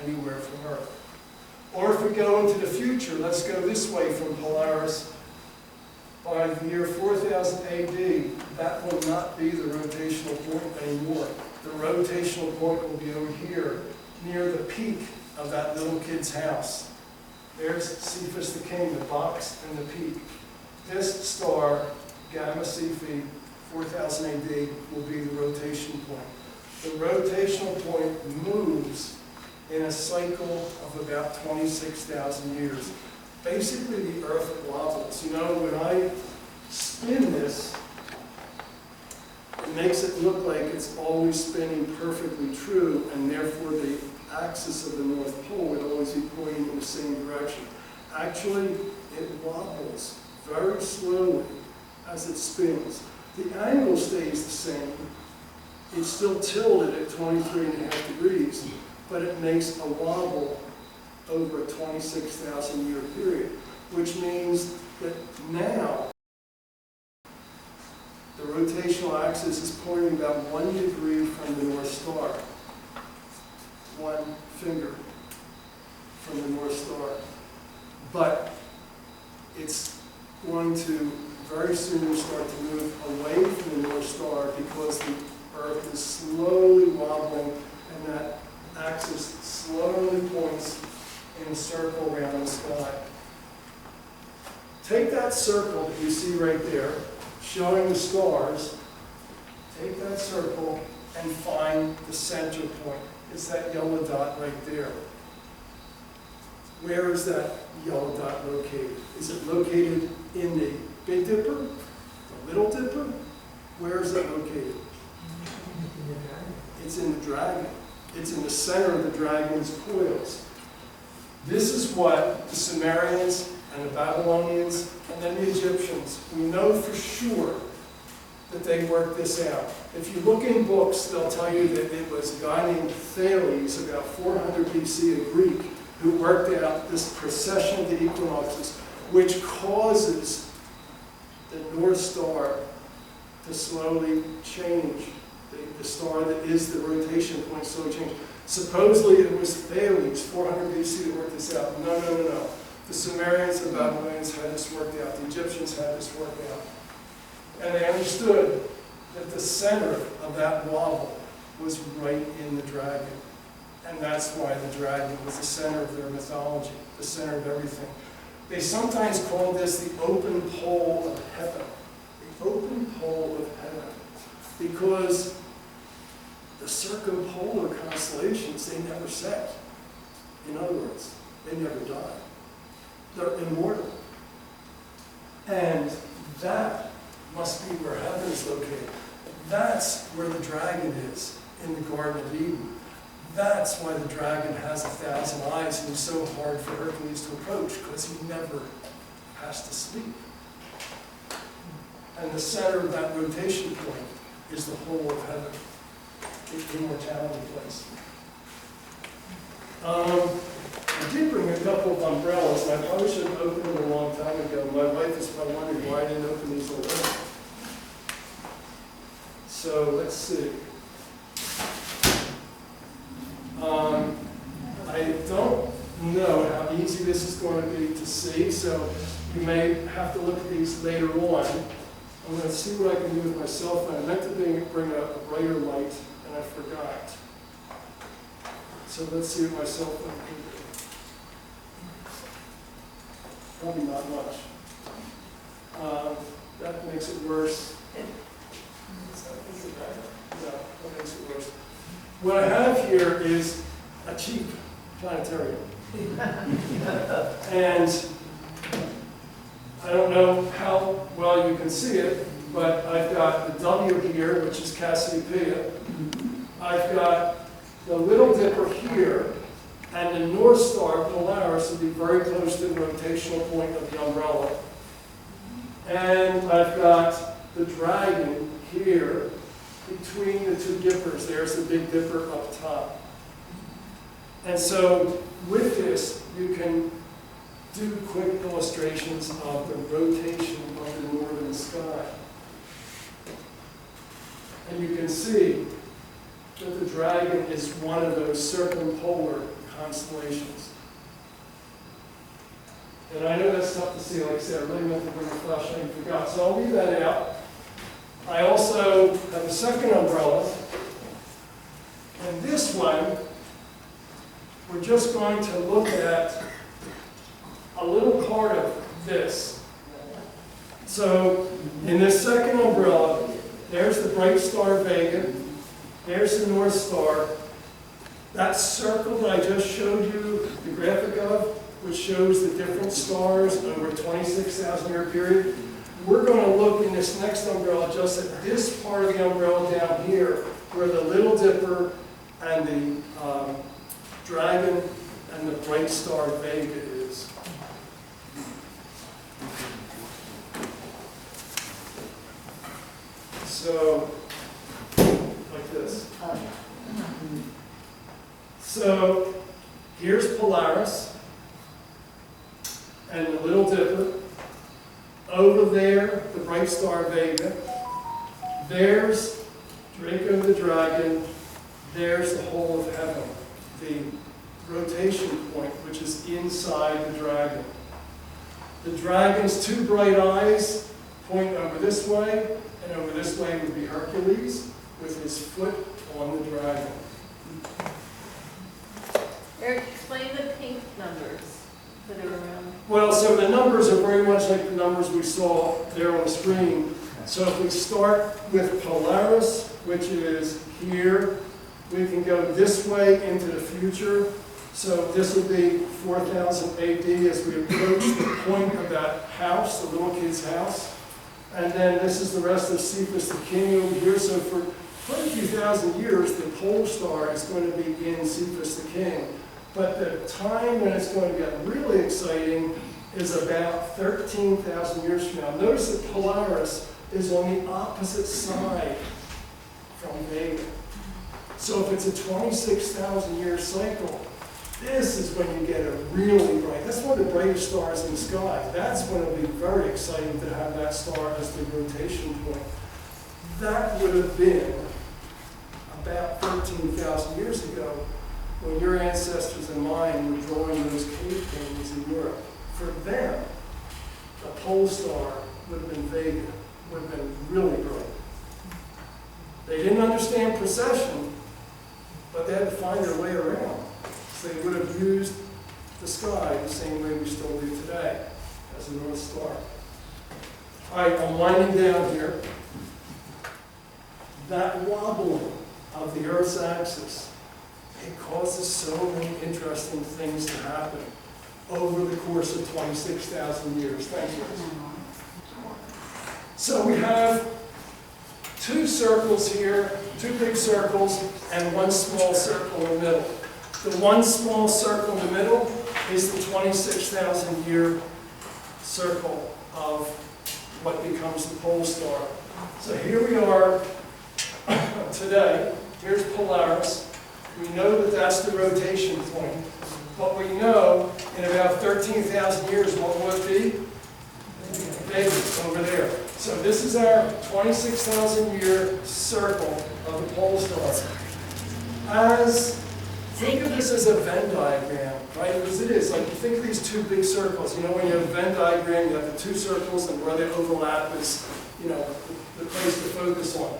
Speaker 2: anywhere from Earth. Or if we go into the future, let's go this way from Polaris. By the year 4000 AD, that will not be the rotational point anymore. The rotational point will be over here, near the peak of that little kid's house. There's Cephas the King, the box and the peak. This star, Gamma Cephi, 4000 AD, will be the rotation point. The rotational point moves in a cycle of about 26,000 years. Basically, the Earth wobbles. You know, when I spin this, it makes it look like it's always spinning perfectly true, and therefore the axis of the North Pole would always be pointing in the same direction. Actually, it wobbles very slowly as it spins. The angle stays the same. It's still tilted at 23.5 degrees, but it makes a wobble over a 26,000 year period, which means that now the rotational axis is pointing about 1 degree from the North Star. 1 finger from the North Star. But it's going to very soon start to move away from the North Star because the Earth is slowly wobbling and that axis slowly points in a circle around the sky. Take that circle that you see right there, showing the stars, take that circle and find the center point. It's that yellow dot right there. Where is that yellow dot located? Is it located in the Big Dipper, the Little Dipper? Where is it located? It's in the dragon. It's in the center of the dragon's coils. This is what the Sumerians and the Babylonians and then the Egyptians, we know for sure that they worked this out. If you look in books, they'll tell you that it was a guy named Thales, about 400 BC, a Greek, who worked out this precession of the equinoxes, which causes the North Star to slowly change. The star that is the rotation point slowly change. Supposedly it was Thales, 400 BC, that worked this out. No, no, no, no. The Sumerians and Babylonians had this worked out. The Egyptians had this worked out. And they understood that the center of that wobble was right in the dragon. And that's why the dragon was the center of their mythology, the center of everything. They sometimes call this the open pole of heaven. The open pole of heaven. Because the circumpolar constellations, they never set. In other words, they never die. They're immortal. And that must be where heaven is located. That's where the dragon is, in the Garden of Eden. That's why the dragon has 1,000 eyes and he's so hard for Hercules to approach, because he never has to sleep. And the center of that rotation point is the whole of heaven, the immortality place. I did bring a couple of umbrellas, and I probably should have opened them a long time ago. My wife is probably wondering why I didn't open these already. So let's see. I don't know how easy this is going to be to see, so you may have to look at these later on. I'm going to see what I can do with my cell phone. I meant to bring a brighter light, and I forgot. So let's see what my cell phone can do. Probably not much. That makes it worse. No, that makes it worse. What I have here is a cheap planetarium. And I don't know how well you can see it, but I've got the W here, which is Cassiopeia. I've got the Little Dipper here, and the North Star, Polaris, will be very close to the rotational point of the umbrella. And I've got the dragon here between the two dippers. There's the Big Dipper up top. And so with this, you can do quick illustrations of the rotation of the northern sky. And you can see that the dragon is one of those circumpolar constellations. And I know that's tough to see, like I said, I really meant to bring a flashlight and forgot, so I'll leave that out. I also have a second umbrella, and this one, we're just going to look at a little part of this. So, in this second umbrella, there's the bright star Vega, there's the North Star. That circle that I just showed you the graphic of, which shows the different stars over a 26,000 year period, we're going to look in this next umbrella just at this part of the umbrella down here, where the Little Dipper and the dragon and the bright star Vega is. So, like this. So, here's Polaris and the Little Dipper. Over there, the bright star Vega. There's Draco the dragon. There's the whole of heaven, the rotation point, which is inside the dragon. The dragon's two bright eyes point over this way, and over this way would be Hercules with his foot on the dragon.
Speaker 4: Erik, explain the pink numbers that are around.
Speaker 2: Well, so the numbers are very much like the numbers we saw there on the screen. So if we start with Polaris, which is here, we can go this way into the future. So this will be 4000 AD as we approach the point of that house, the little kid's house. And then this is the rest of Cephas the king over here. So for quite a few thousand years, the pole star is going to be in Cephas the king. But the time when it's going to get really exciting is about 13,000 years from now. Notice that Polaris is on the opposite side from Vega. So if it's a 26,000 year cycle, this is when you get a really bright, that's one of the brightest stars in the sky. That's when it'll be very exciting to have that star as the rotation point. That would have been about 13,000 years ago when your ancestors and mine were drawing those cave paintings in Europe. For them, the pole star would have been Vega, would have been really bright. They didn't understand precession, but they had to find their way around. So they would have used the sky the same way we still do today, as a North Star. All right, I'm winding down here. That wobbling of the Earth's axis, it causes so many interesting things to happen over the course of 26,000 years. Thank you. So we have two circles here, two big circles, and one small circle in the middle. The one small circle in the middle is the 26,000 year circle of what becomes the pole star. So here we are today. Here's Polaris. We know that that's the rotation point. But we know in about 13,000 years, what will it be? Vega, over there. So this is our 26,000 year circle of the pole star. Think of this as a Venn diagram, right? Because it is. Like, you think of these two big circles. You know, when you have a Venn diagram, you have the two circles, and where they overlap is, you know, the place to focus on.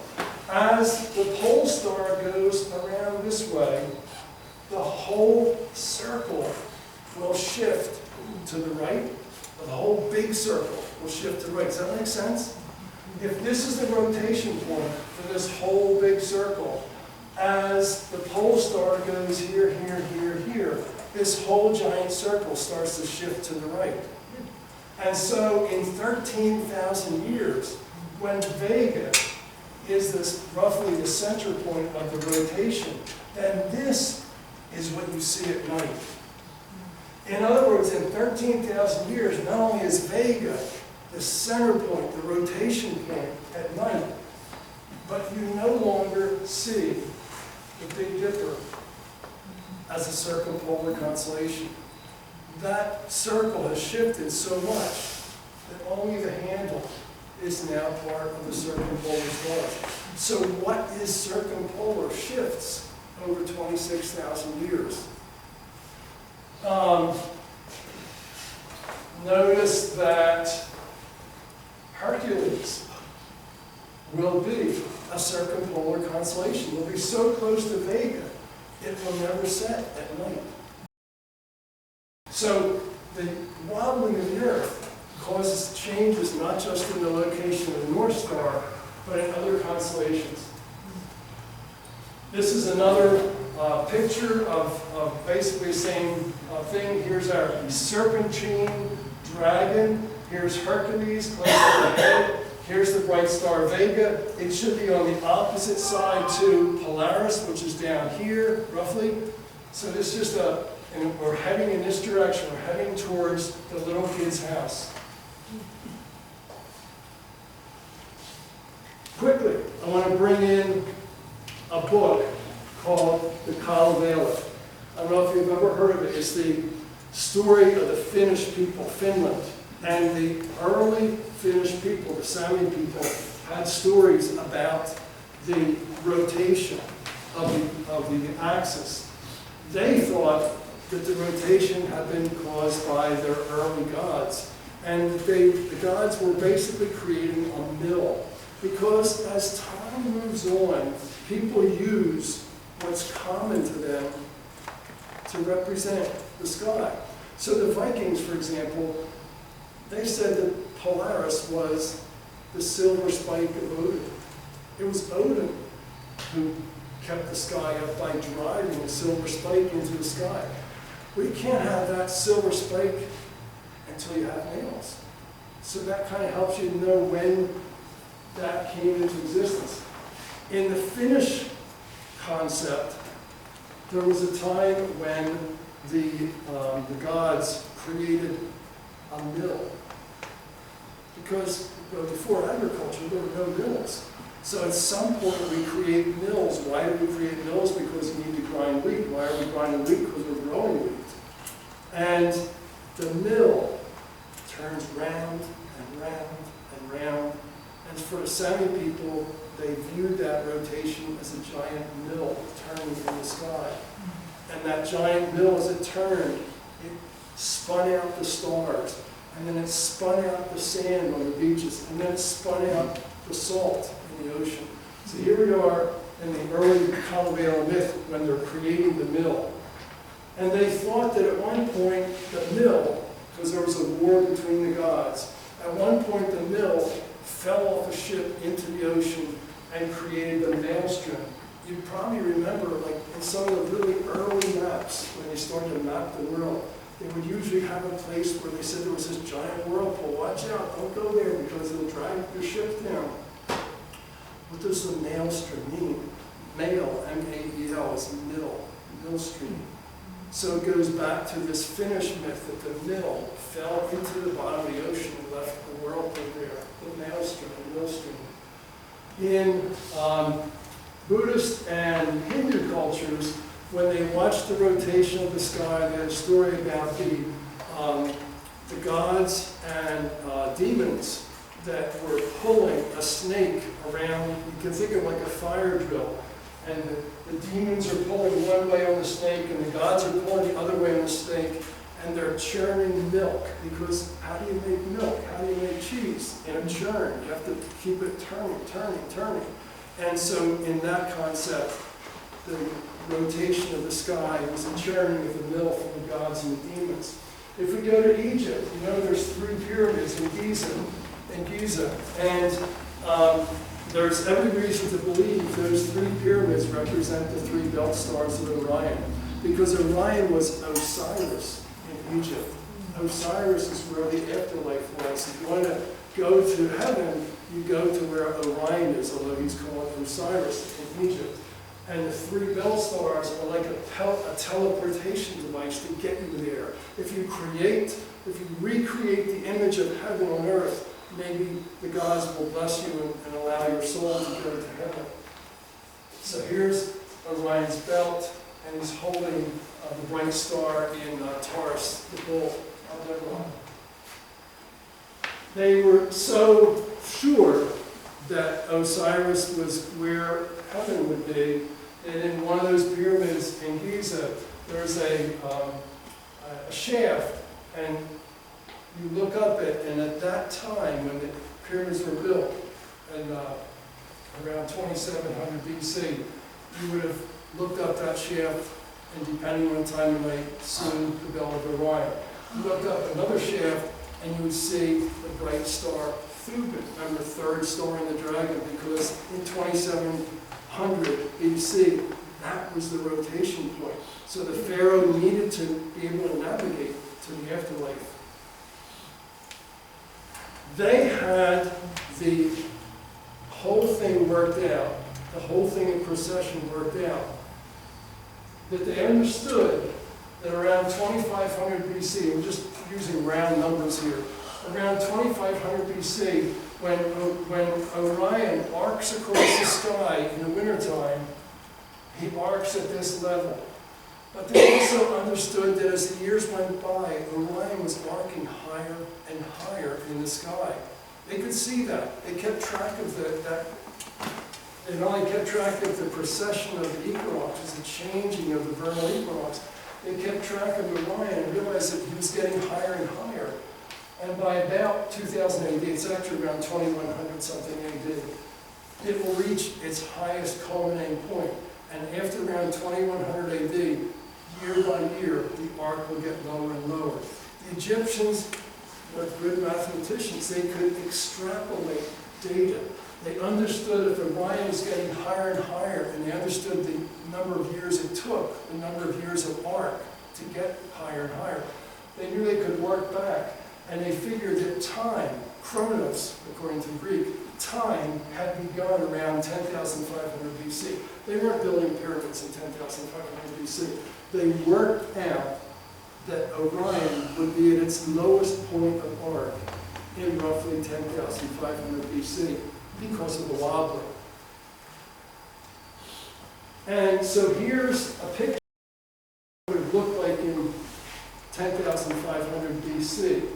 Speaker 2: As the pole star goes around this way, the whole circle will shift to the right, or the whole big circle will shift to the right. Does that make sense? If this is the rotation point for this whole big circle, as the pole star goes here, here, here, here, this whole giant circle starts to shift to the right. And so in 13,000 years, when Vega is this roughly the center point of the rotation, then this is what you see at night. In other words, in 13,000 years, not only is Vega the center point, the rotation point at night, but you no longer see the Big Dipper as a circumpolar constellation. That circle has shifted so much that only the handle is now part of the circumpolar star. So what is circumpolar shifts over 26,000 years. Notice that Hercules will be a circumpolar constellation. It will be so close to Vega, it will never set at night. So the wobbling of the Earth causes changes not just in the location of the North Star, but in other constellations. This is another picture of basically the same thing. Here's our serpentine dragon. Here's Hercules, close to the head. Here's the bright star Vega. It should be on the opposite side to Polaris, which is down here, roughly. So this is just and we're heading in this direction. We're heading towards the little kid's house. Quickly, I want to bring in a book called The Kalevala. I don't know if you've ever heard of it. It's the story of the Finnish people, Finland. And the early Finnish people, the Sami people, had stories about the rotation of the axis. They thought that the rotation had been caused by their early gods. And the gods were basically creating a mill. Because as time moves on, people use what's common to them to represent the sky. So the Vikings, for example, they said that Polaris was the silver spike of Odin. It was Odin who kept the sky up by driving a silver spike into the sky. We can't have that silver spike until you have nails. So that kind of helps you know when that came into existence. In the Finnish concept, there was a time when the gods created a mill. Because before agriculture, there were no mills. So at some point we create mills. Why do we create mills? Because we need to grind wheat. Why are we grinding wheat? Because we're growing wheat. And the mill turns round and round and round. And for the Sami people, they viewed that rotation as a giant mill turning in the sky. And that giant mill, as it turned, it spun out the stars. And then it spun out the sand on the beaches. And then it spun out the salt in the ocean. So here we are in the early Kalevala myth when they're creating the mill. And they thought that at one point the mill, because there was a war between the gods, at one point the mill fell off a ship into the ocean and created a maelstrom. You probably remember, like in some of the really early maps, when they started to map the world, they would usually have a place where they said there was this giant whirlpool. Watch out, don't go there because it'll drag your ship down. What does the maelstrom mean? Mael, M-A-E-L, is mill, millstream. So it goes back to this Finnish myth that the mill fell into the bottom of the ocean and left the whirlpool there, the maelstrom, the millstream. In Buddhist and Hindu cultures, when they watched the rotation of the sky, they had a story about the gods and demons that were pulling a snake around. You can think of like a fire drill. And the demons are pulling one way on the snake, and the gods are pulling the other way on the snake, and they're churning milk. Because how do you make milk? How do you make cheese? In a churn. You have to keep it turning, turning, turning. And so in that concept, the rotation of the sky was a churning of the mill from the gods and the demons. If we go to Egypt, you know there's 3 pyramids in Giza, and there's every reason to believe those 3 pyramids represent the 3 belt stars of Orion, because Orion was Osiris in Egypt. Osiris is where the afterlife was. If you want to go to heaven, you go to where Orion is, although he's called Osiris in Egypt. And the 3 bell stars are like a teleportation device to get you there. If you recreate the image of heaven on earth maybe the gods will bless you and allow your soul to go to heaven. So here's Orion's belt, and he's holding the bright star in Taurus, the bull of Orion. They were so sure that Osiris was where heaven would be, that in one of those pyramids in Giza, there's a shaft, and you look up it, and at that time, when the pyramids were built, and around 2700 BC, you would have looked up that shaft, and depending on the time of night, seen the belt of Orion. You look up another shaft, and you would see the bright star Thuban, remember, third star in the dragon, because in 2700 BC, that was the rotation point. So the pharaoh needed to be able to navigate to the afterlife. They had the whole thing worked out, the whole thing in procession worked out, that they understood that around 2500 BC, I'm just using round numbers here, around 2500 BC, when Orion arcs across the sky in the wintertime, he arcs at this level. But they also understood that as the years went by, Orion was arcing higher and higher in the sky. They could see that. They kept track of that. They not only kept track of the precession of the equinoxes, the changing of the vernal equinox, they kept track of Orion and realized that he was getting higher and higher. And by about 2000 AD, it's actually around 2100 something AD, it will reach its highest culminating point. And after around 2100 AD, year by year, the arc will get lower and lower. The Egyptians were good mathematicians. They could extrapolate data. They understood if Orion was getting higher and higher, and they understood the number of years it took, the number of years of arc to get higher and higher. They knew they could work back, and they figured that time, chronos, according to Greek, time had begun around 10,500 BC. They weren't building pyramids in 10,500 BC. They worked out that Orion would be at its lowest point of arc in roughly 10,500 BC because of the wobbling. And so here's a picture of what it would look like in 10,500 BC.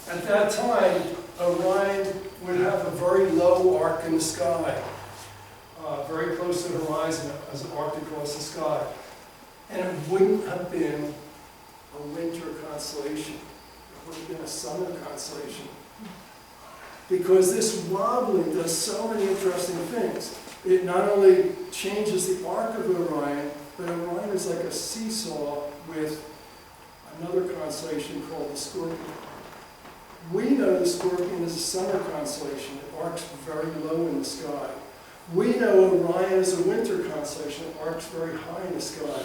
Speaker 2: At that time, Orion would have a very low arc in the sky, very close to the horizon as it arced across the sky. And it wouldn't have been a winter constellation. It would have been a summer constellation. Because this wobbling does so many interesting things. It not only changes the arc of Orion, but Orion is like a seesaw with another constellation called the Scorpion. We know the Scorpion is a summer constellation. It arcs very low in the sky. We know Orion is a winter constellation. It arcs very high in the sky.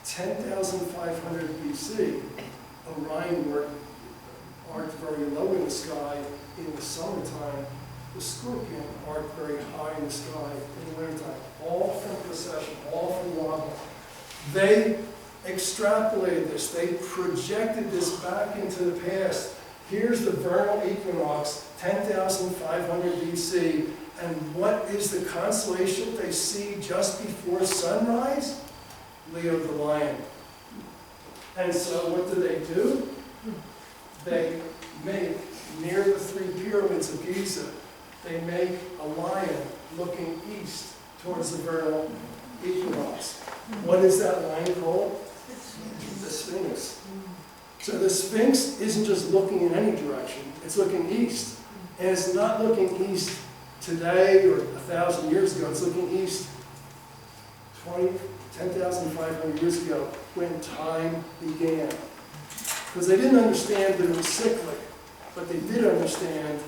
Speaker 2: 10,500 BC, Orion arced very low in the sky in the summertime. The Scorpion arced very high in the sky in the wintertime. All from precession, all from wobble. They extrapolated this. They projected this back into the past. Here's the vernal equinox, 10,500 BC, and what is the constellation they see just before sunrise? Leo the lion. And so what do? They make, near the three pyramids of Giza, they make a lion looking east towards the vernal equinox. What is that lion called? The Sphinx. So the Sphinx isn't just looking in any direction, it's looking east. And it's not looking east today or 1,000 years ago, it's looking east 10,500 years ago when time began. Because they didn't understand that it was cyclic, but they did understand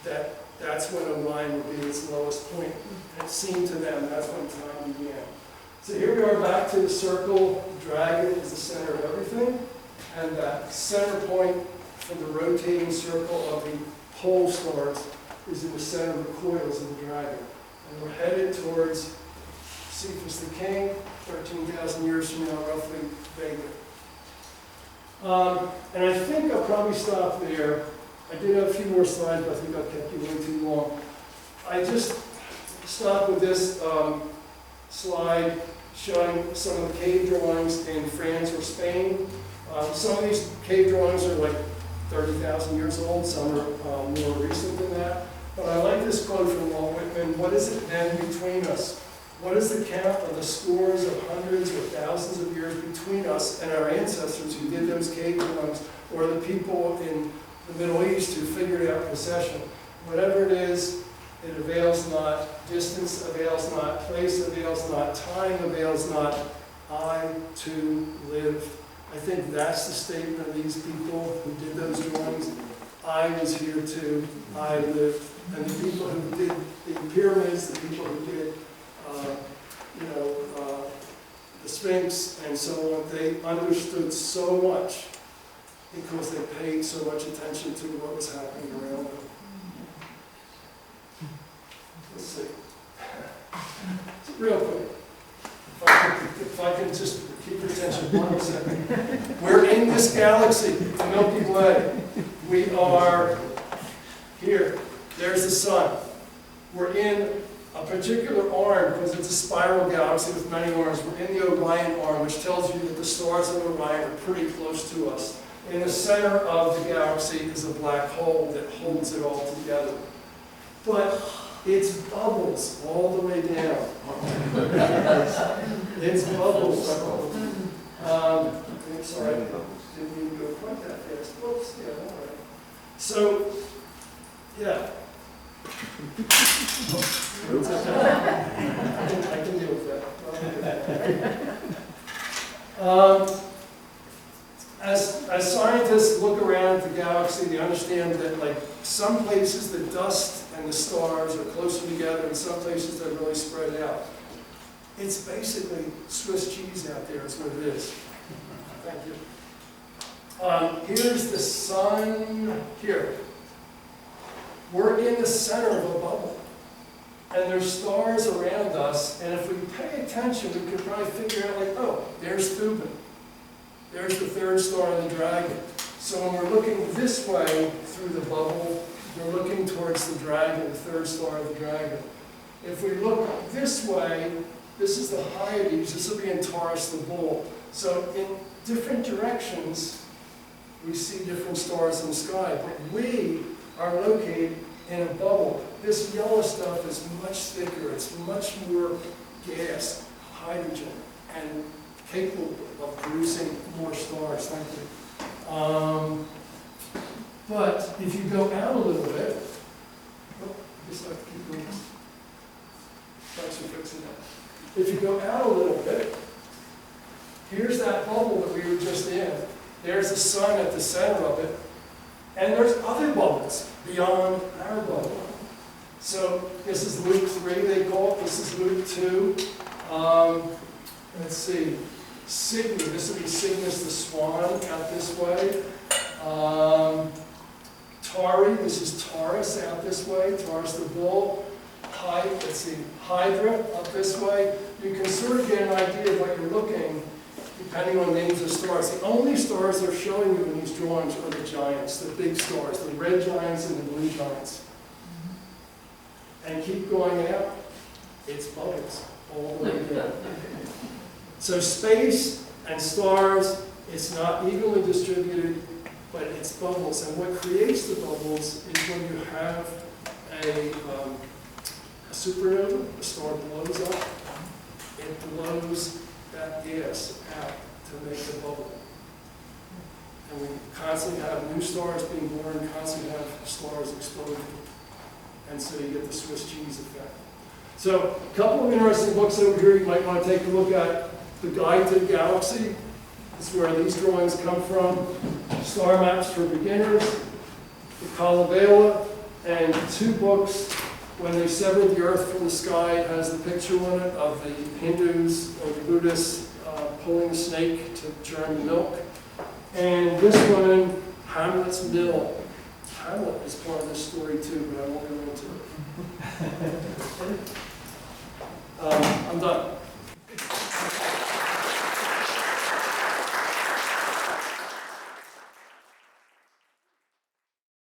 Speaker 2: that that's when Orion would be its lowest point. And it seemed to them that's when time began. So here we are back to the circle. The dragon is the center of everything. And that center point for the rotating circle of the pole stars is in the center of the coils of the dragon. And we're headed towards Cephas the King, 13,000 years from now, roughly, Vega. And I think I'll probably stop there. I did have a few more slides, but I think I kept you way too long. I just stopped with this slide showing some of the cave drawings in France or Spain. Some of these cave drawings are like 30,000 years old, some are more recent than that. But I like this quote from Walt Whitman: "What is it then between us? What is the count of the scores of hundreds or thousands of years between us and our ancestors who did those cave drawings, or the people in the Middle East who figured out precession? Whatever it is, it avails not. Distance avails not. Place avails not. Time avails not. I too live." I think that's the statement of these people who did those drawings. I was here too. I lived. And the people who did the pyramids, the people who did, the Sphinx and so on, they understood so much because they paid so much attention to what was happening around them. Let's see. Real quick, if I can just keep your attention 1 second. We're in this galaxy, the Milky Way. We are here. There's the sun. We're in a particular arm because it's a spiral galaxy with many arms. We're in the Orion arm, which tells you that the stars of Orion are pretty close to us. In the center of the galaxy is a black hole that holds it all together. But it's bubbles all the way down. It's bubbles. Sorry, didn't even go quite that fast. Whoops, yeah, all right. So, yeah. I can deal with that. As scientists look around at the galaxy, they understand that, like, some places the dust and the stars are closer together, and some places they're really spread out. It's basically Swiss cheese out there, is what it is. Thank you. Here's the sun here. We're in the center of a bubble, and there's stars around us, and if we pay attention, we can probably figure out, like, oh, there's Thuban. There's the third star of the dragon. So when we're looking this way through the bubble, we're looking towards the dragon, the third star of the dragon. If we look this way, this is the Hyades, this will be in Taurus, the bull. So in different directions, we see different stars in the sky, but we are located in a bubble. This yellow stuff is much thicker, it's much more gas, hydrogen, and capable of producing more stars. Thank you. But if you go out a little bit, I guess I have to keep going. Thanks for fixing that. If you go out a little bit, here's that bubble that we were just in. There's the sun at the center of it, and there's other bubbles beyond our bubble. So this is Luke 3, they call it. This is Luke 2. Let's see. Cygnus, this will be Cygnus the swan out this way. Tauri, this is Taurus out this way, Taurus the bull. Let's see, Hydra up this way. You can sort of get an idea of what you're looking depending on names of stars. The only stars they're showing you in these drawings are the giants, the big stars, the red giants and the blue giants. And keep going out, it's bubbles all the way down. So space and stars, it's not evenly distributed, but it's bubbles. And what creates the bubbles is when you have a supernova, the star blows up, it blows that gas out to make the bubble. And we constantly have new stars being born, constantly have stars exploding. And so you get the Swiss cheese effect. So a couple of interesting books over here you might want to take a look at. The Guide to the Galaxy is where these drawings come from. Star Maps for Beginners, the Kalevala, and 2 books, When They Severed the Earth from the Sky. It has the picture on it of the Hindus or the Buddhists pulling a snake to churn the milk. And this one, Hamlet's Mill. Hamlet is part of this story too, but I won't go into it. I'm done.